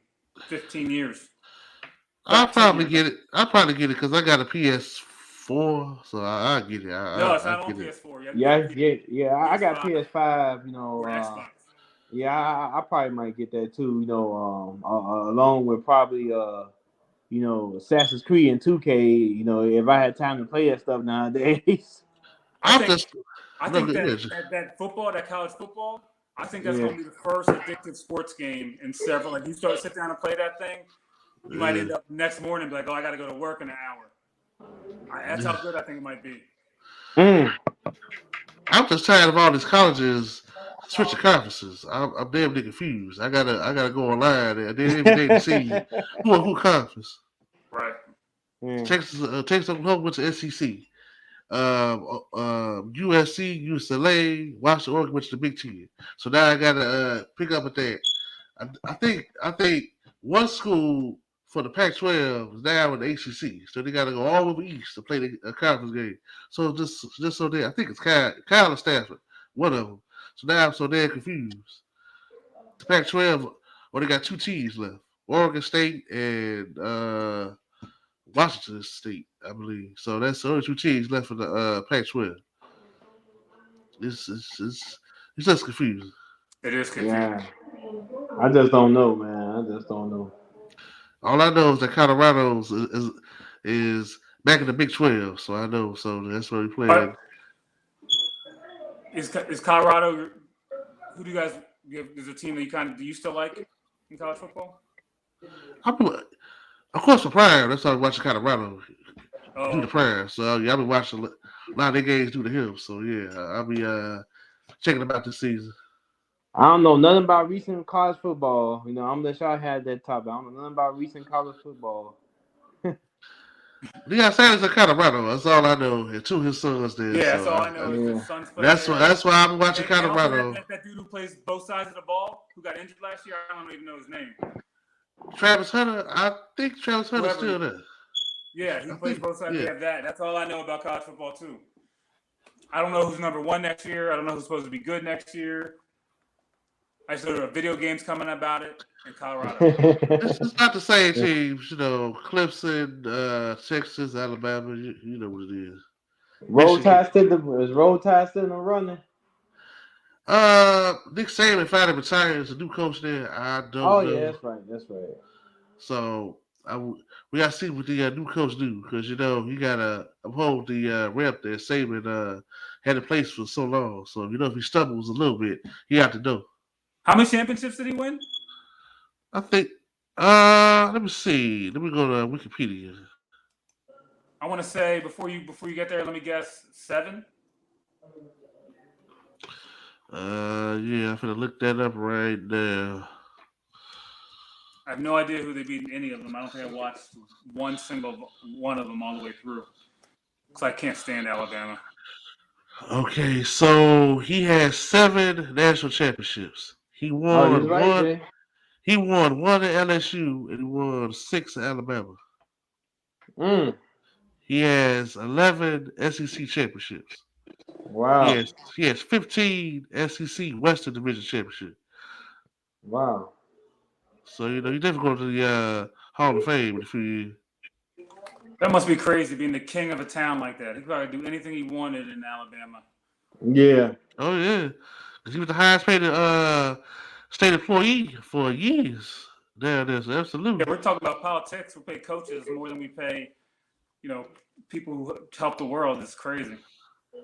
15 years. I'll 10 probably years. get it. I'll probably get it because I got a PS4, so I'll get it. No, it's I not on get it. PS4. You have to get Yeah, a yeah. I got PS5 PS5. or Xbox. Yeah, I probably might get that too. Along with probably Assassin's Creed and 2K. If I had time to play that stuff nowadays. I I'm think just I no think good. that, Yeah, that football, that college football, I think that's Yeah. going to be the first addictive sports game in several. Like you sit down and play that thing, you might end up next morning be like, oh, I got to go to work in an hour. That's how good I think it might be. Mm. I'm just tired of all these colleges switching conferences. I'm damn near confused. I gotta go online and then every day to see who conference. Right. Mm. Texas Oklahoma went to SEC. USC, UCLA, Washington, Oregon went to the Big Ten. So now I gotta pick up at that. I think one school for the Pac-12 is now in the ACC, so they got to go all over east to play the conference game. So just so they, I think it's Kyle and Stafford, one of them. So now I'm so damn confused. The Pac-12, well, they got two teams left: Oregon State and Washington State, I believe. So that's the only two teams left for the Pac-12. It's just confusing. It is confusing. Yeah. I just don't know, man. I just don't know. All I know is that Colorado's is back in the Big 12, so I know. So that's where we playing. But is Colorado? Who do you guys? Is a team that do you still like in college football? Of course, for Prime, that's why I watching Colorado Oh, do the Prime. So yeah, I've been watching a lot of their games due to him. So yeah, I'll be checking them out this season. I don't know nothing about recent college football. I'm gonna let y'all have that topic. I don't know nothing about recent college football. Deion Sanders in Colorado. That's all I know. And two of his sons there. yeah. So That's all I know is his son's playing. that's why I've been watching And also Colorado. that dude who plays both sides of the ball, who got injured last year. I don't even know his name. Travis Hunter. I think Travis Hunter's still there. Yeah, he plays both sides. Yeah. They have that. That's all I know about college football too. I don't know who's number one next year. I don't know who's supposed to be good next year. I just know there are video games coming about it in Colorado. It's not the same teams, Clemson, Texas, Alabama. You know what it is. Roll Tide still running? Nick Saban finally retired as a new coach there. I don't know. Oh yeah, that's right. So we got to see what the new coach do because he got to uphold the rep that Saban had in place for so long. So if he stumbles a little bit, he have to know. How many championships did he win? I think. Let me see. Let me go to Wikipedia. I want to say before you get there, let me guess 7. Yeah, I'm gonna look that up right now. I have no idea who they beat in any of them. I don't think I watched one single one of them all the way through because I can't stand Alabama. Okay, so he has 7 national championships. He won one. He won 1 at LSU and he won 6 at Alabama. He has 11 SEC championships. Wow. He has 15 SEC Western Division championships. Wow. So he definitely go to the Hall of Fame in a few years. That must be crazy being the king of a town like that. He could probably do anything he wanted in Alabama. Yeah. Oh yeah, because he was the highest paid state employee for years. There it is, absolutely. Yeah, we're talking about politics. We pay coaches more than we pay you know, people who help the world is crazy.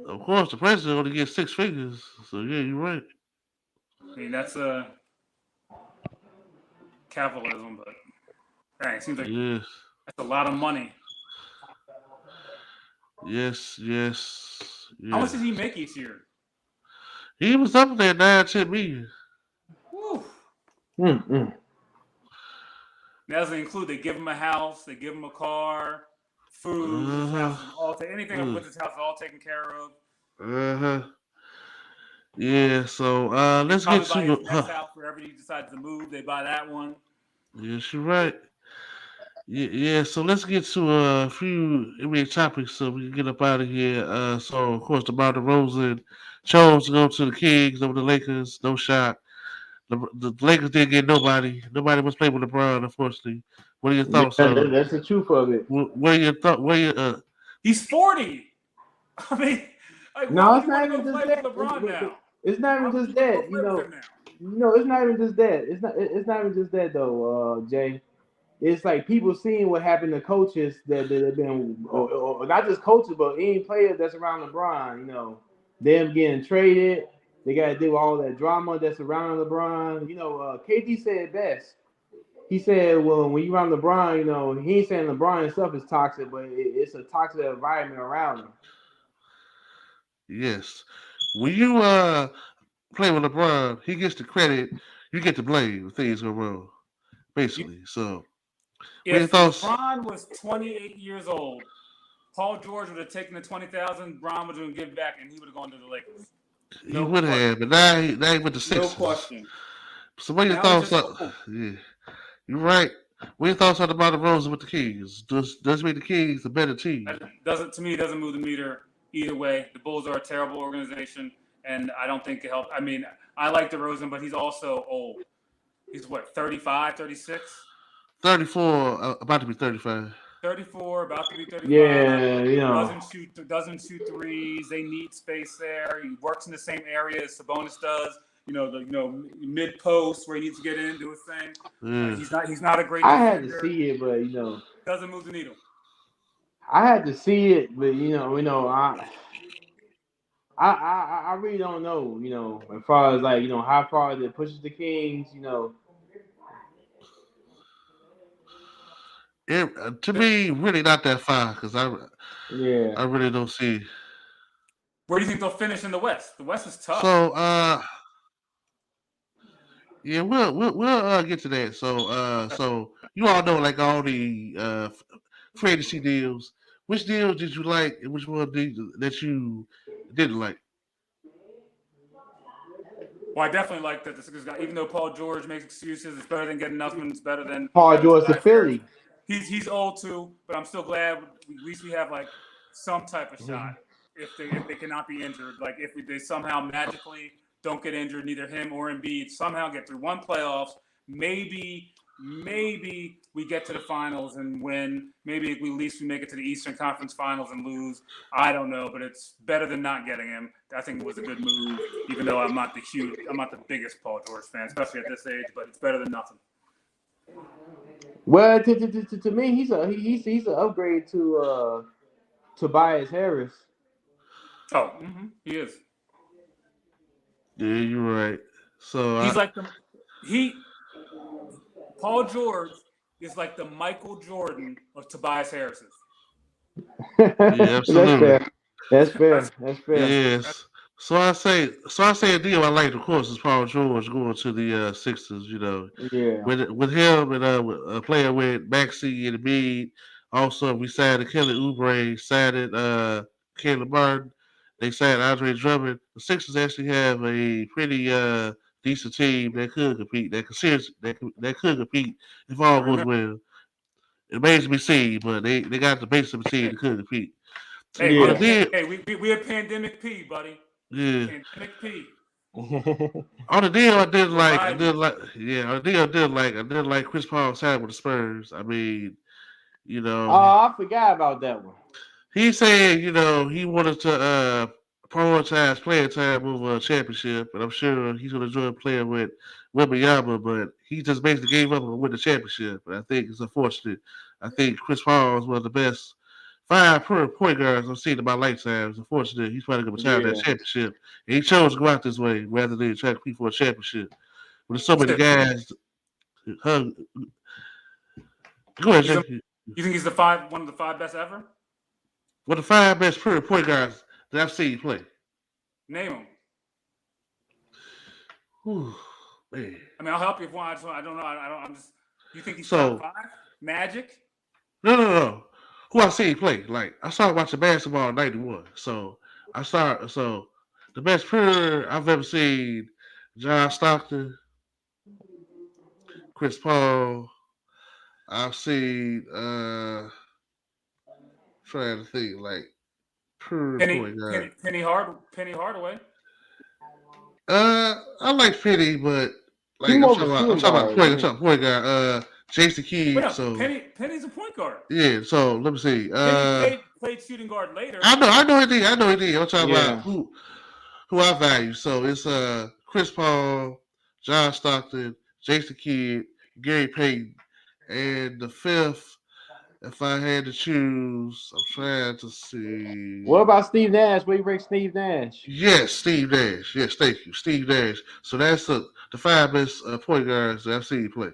Of course, the president only gets 6 figures. So yeah, you're right. I mean, that's capitalism, but dang, it seems like Yes, that's a lot of money. yes, yes, How much yes. did he make each year? He was up there 9, 10 million. Woo. Mm-mm. That doesn't include they give him a house, they give him a car, food. His Uh house is all anything huh. with his house is all taken care of. Uh huh. Yeah. So They let's get probably buy his to. next house wherever he decides to move. They buy that one. Yes, you're right. Yeah, yeah. So let's get to a few NBA topics so we can get up out of here. So of course, DeMar DeRozan chose to go to the Kings over the Lakers. No shot. The Lakers didn't get nobody. Nobody was playing with LeBron, unfortunately. What are your Yeah, thoughts on? that's the truth of it. What are your thoughts? What are your He's 40. I mean, like, why No, would it's you want not to go even just play with that. LeBron now? It's not Why even would just you want to go that. play with him now? No, it's not even just that. It's not even just that though, Jay. It's like people seeing what happened to coaches that have been, or not just coaches, but any player that's around LeBron. Them getting traded. They got to deal with all that drama that's around LeBron. KD said it best. He said, "Well, when you around LeBron, he ain't saying LeBron himself is toxic, but it's a toxic environment around him." yes? When you play with LeBron, he gets the credit. You get the blame when things go wrong. Basically. So what are your If thoughts? LeBron was 28 years old, Paul George would have taken the 20,000. Bron would have given back, and he would have gone to the Lakers. He No would question. have, but now he with the No Sixers. question. So what are your Now he's thoughts just on? old. Yeah, you're right. What are your thoughts on the Mountain Rose with the Kings? Does make the Kings a better team? That doesn't to me doesn't move the meter either way. The Bulls are a terrible organization, and I don't think it helped. I mean, I like DeRozan, but he's also old. He's what 35, 36, 34, about to be 35. 34, about to be 35. Yeah, Doesn't shoot threes. They need space there. He works in the same area as Sabonis does. Mid post where he needs to get in, do his thing. Yeah. He's not a great I had to defender. see it, but Doesn't move the needle. I had to see it, but I really don't know. As far as like how far it pushes the Kings. To me, really not that far because Yeah. I really don't see. Where do you think they'll finish in the West? The West is tough. So yeah, we'll get to that. So you all know like all the free agency deals. Which deals did you like, and which one that you didn't like? Well, I definitely like that the Sixers got. Even though Paul George makes excuses, it's better than getting nothing. It's better than Paul George to Tobias Harris. Philly. He's old too, but I'm still glad at least we have like some type of shot if they cannot be injured. Like if they somehow magically don't get injured, neither him or Embiid somehow get through one playoffs. Maybe we get to the finals and win. Maybe at least we make it to the Eastern Conference Finals and lose. I don't know, but it's better than not getting him. I think it was a good move, even though I'm not the biggest Paul George fan, especially at this age. But it's better than nothing. Well, to me, he's an upgrade to Tobias Harris. Oh, he is. Yeah, you're right. So He's like Paul George is like the Michael Jordan of Tobias Harris's. yeah, That's absolutely. fair. That's That's fair. That's fair. Yes. So I say a deal I like, of course, is Paul George going to the Sixers. Yeah. With him and with a player with Maxey and Embiid. Also, we signed Kelly Oubre, signed Caleb Martin. They signed Andre Drummond. The Sixers actually have a pretty decent team that could compete. That could compete if all I goes remember. well. It remains to be seen, but they got the base of the team that could compete. Hey, we On the Yeah. had deal, we had pandemic P, buddy. yeah. Pandemic P. On the deal, I Provide. did like, yeah. On the deal, I did like Chris Paul signed with the Spurs. I mean, you Oh, know, I forgot about that one. he said, he wanted to prioritize playing time over a championship, and I'm sure he's going to enjoy playing with Wembanyama, but he just basically gave up on winning the championship, and I think it's unfortunate. I think Chris Paul is one of the best five per point guards I've seen in my lifetime. Unfortunately, he's probably going to retire that Yeah. championship. And he chose to go out this way rather than try to compete for a championship. But there's so many Shit. guys. Huh, go ahead, He's a, Jay. you think he's one of the five best ever? What the five best per point guards that I've seen play? Name him. Whew, man. I mean, I'll help you if one. I don't know. I don't. I'm just. You think he's top So five? Magic. no. Who I seen play? Like I started watching basketball in '91. So the best player I've ever seen, John Stockton, Chris Paul. I've seen trying to think like per point guard. Penny Hardaway. I like Penny, but He like more of a shooting guard. I'm talking point guard. Jason But Kidd. no, So Penny's a point guard. yeah. So let me see. Penny played shooting guard later. I know he did. I'm talking about Yeah. who I value. So it's Chris Paul, John Stockton, Jason Kidd, Gary Payton, and the fifth. If I had to choose, I'm trying to What see. about Steve Nash? Where you rank Steve Nash? Yes, Steve Nash. Yes, thank you, Steve Nash. So that's the five best point guards that I've seen play.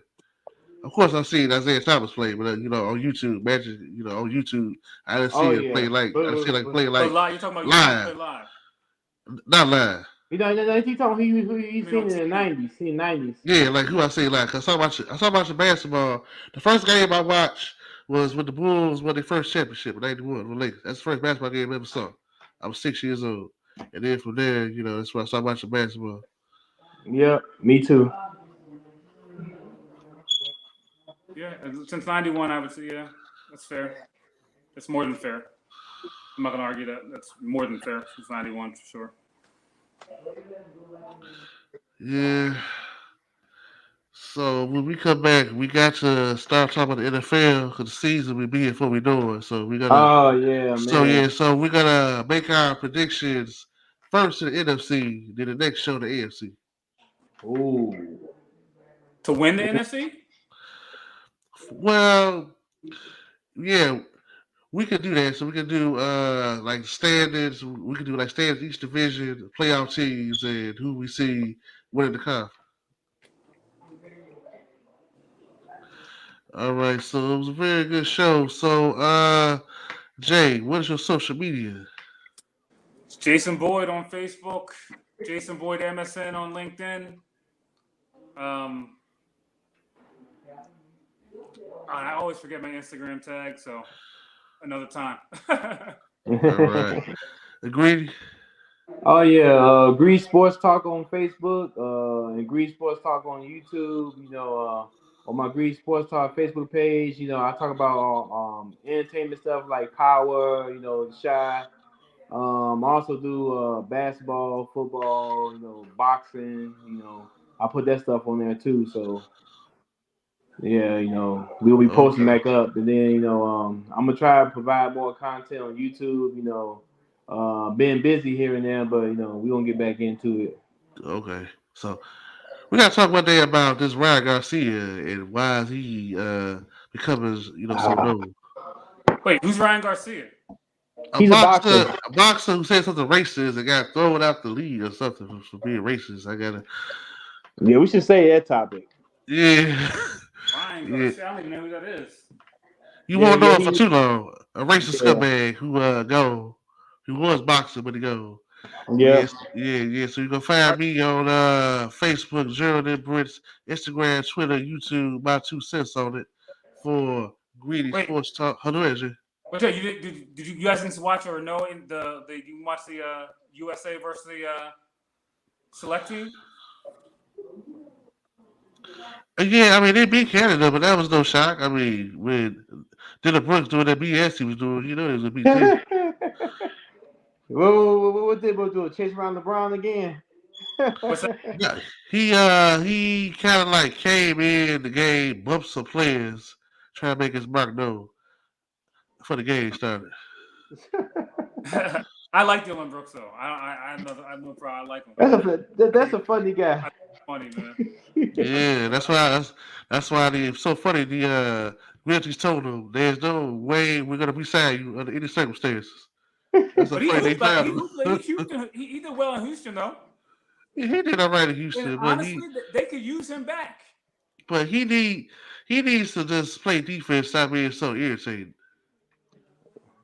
Of course, I've seen Isaiah Thomas play, but on YouTube, Magic, on YouTube, I didn't see Oh it play yeah. like I didn't see like play But like live, you're talking about you see him play live, live. not live. He talking who he You mean seen on in the TV? '90s. Seen '90s. Yeah, like who I say like. Cause I saw watching basketball. The first game I watched was when the Bulls won their first championship in '91 with Lakers. That's the first basketball game I ever saw. I was 6 years old, and then from there, that's when I started watching basketball. Yep. Me too. Yeah, since '91, I would say that's fair. That's more than fair. I'm not gonna argue that. That's more than fair since '91 for sure. Yeah. So when we come back, we got to start talking about the NFL because the season will be before we know it. So we gotta. Oh yeah, So yeah. man. So we're gonna make our predictions first to the NFC, then the next show the AFC. Ooh. To win the NFC, Well, yeah, we could do that. So we could do like standings. We could do like standings each division, playoff teams, and who we see winning the conference. All right, so it was a very good show. So Jay, what is your social media? it's Jason Boyd on Facebook, Jason Boyd MSN on LinkedIn. Um, I always forget my Instagram tag, so another time. All right. Agreed? Oh yeah, Green Sports Talk on Facebook, and Green Sports Talk on YouTube. On my Green Sports Talk Facebook page, I talk about entertainment stuff like Power, The Shy. I also do basketball, football, boxing. I put that stuff on there too. So yeah, we'll be posting Okay. back up, and then I'm gonna try to provide more content on YouTube. Been busy here and there, but we gonna get back into it. Okay. So we gotta talk one day about this Ryan Garcia and why is he becoming, so Ah, known. Wait, who's Ryan Garcia? he's a boxer. A boxer who said something racist and got thrown out the league or something for being racist. I gotta Yeah, we should say that topic. Yeah. Ryan Yeah. Garcia. I don't even know who that is. You Yeah, won't know yeah, it for too long. A racist yeah, scumbag who go who was boxing but he go. But yeah. yeah. So you can find me on Facebook, Gerald M. Britts, Instagram, Twitter, YouTube, my 2 cents on it for Greedy Wait, Sports Talk. Hold on, Andrew. wait, did you guys didn't watch or know in the you watch the USA versus the select team? Yeah, I mean they beat Canada, but that was no shock. I mean, when Dylan Brooks doing that BS he was doing, it was a big team. What did we do? Chase around LeBron again? What's that? Yeah, he kind of like came in the game, bumped some players, trying to make his mark known before the game started. I like Dylan Brooks though. I have no problem. I like him. That's a funny guy. funny, man. Yeah, that's why it's so funny. The Britts told him there's no way we're gonna resign you under any circumstances. That's how But he funny they hooped like found he him. hooped like Houston. He did well in Houston though. He did all right in And Houston, but honestly, they could use him back. he needs to just play defense. Stop being so irritating.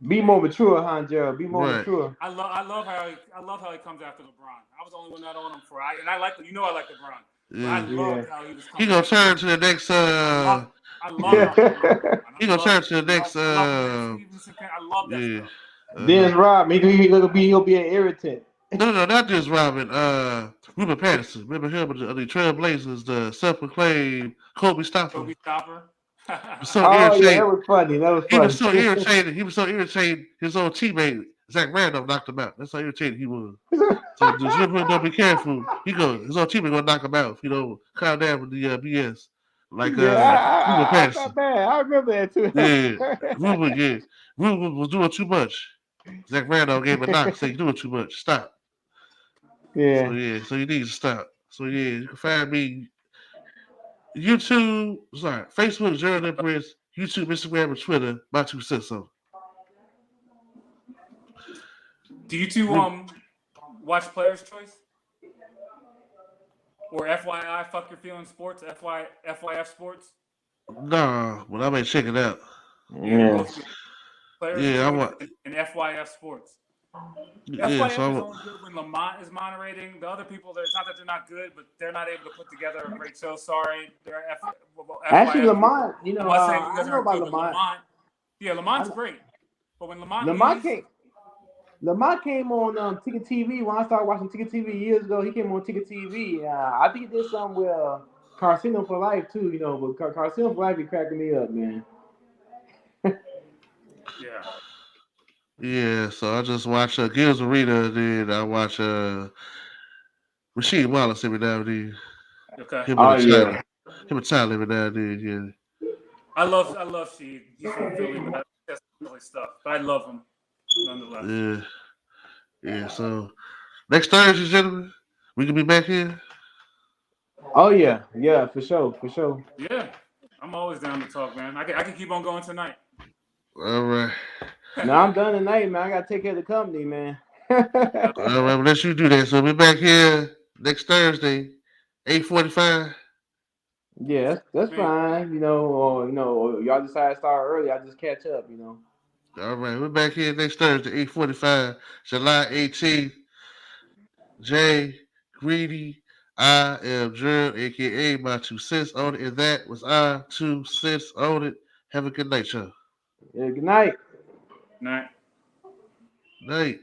Be more mature, huh, Gerald? Be more Right. mature. I love how he comes after LeBron. I was the only one not on him for. I like I like LeBron, but I Yeah. Yeah. loved how he was He coming gonna after him. turn to the next I I love yeah. how he came after LeBron. He gonna turn to the next I love when Lance Stevenson. I love that yeah. stuff. Dennis Rodman, he'll be an irritant. No, not just Robin. Ruben Patterson. Remember him of the Trailblazers, the self-proclaimed Kobe Stopper. Kobe Stopper. He was so Oh yeah, that irritated. was funny. That was He was funny. so irritated. He was so irritated. His own teammate Zach Randolph knocked him out. That's how irritated he was. So just don't be careful. His own teammate gonna knock him out if you don't calm down with the BS. Like Yeah, Ruben I Patterson. not bad. I remember that too. Yeah, Ruben. Yeah, Ruben was doing too much. Zach Randolph gave him a knock. Said you're doing too much. Stop. So Yeah. yeah, so you need to stop. So yeah, you can find me Facebook, Gerald M, YouTube, Instagram, and Twitter. My 2 cents on. Do you two watch Players Choice or FYI Fuck Your Feelings Sports FYF Sports? Nah, but I may check it out. Yeah, they're Yeah. both good. Players Yeah, I Choice want. and FYF Sports. Yeah, so FYF I is want. only good when Lamont is moderating. The other people, it's not that they're not good, but they're not able to put together a great show. Sorry, they're Actually, FYF. Lamont, I'm not saying you I guys know aren't about good, but Lamont. Lamont's great. But when Lamont Lamont leaves, came. Lamont came on Ticket TV when I started watching Ticket TV years ago. He came on Ticket TV. I think he did something with Casino for Life too. But Casino for Life be cracking me up, man. yeah. Yeah, so I just watch Gil's Arena, and then I watch Rasheed Wallace every now and then. Okay. Him Oh and yeah. Tyler. Him and Tyler every now and then. I love Sheed. He's from Philly, but that's Philly stuff. But I love him nonetheless. Yeah, yeah. So next Thursday, gentlemen, we can be back here. Oh yeah. Yeah, for sure. For sure. Yeah, I'm always down to talk, man. I can keep on going tonight. All right. No, I'm done tonight, man. I gotta take care of the company, man. All right, well, let you do that. So we'll be back here next Thursday, 8:45. Yeah, that's Man, fine. Or y'all decide to start early. I just catch up. All right, we're back here next Thursday, 8:45, July 18th. Jay, Greedy, I am Gerald, aka my 2 cents on it, and that was our 2 cents on it. Have a good night, y'all. Yeah, good night. night. Night.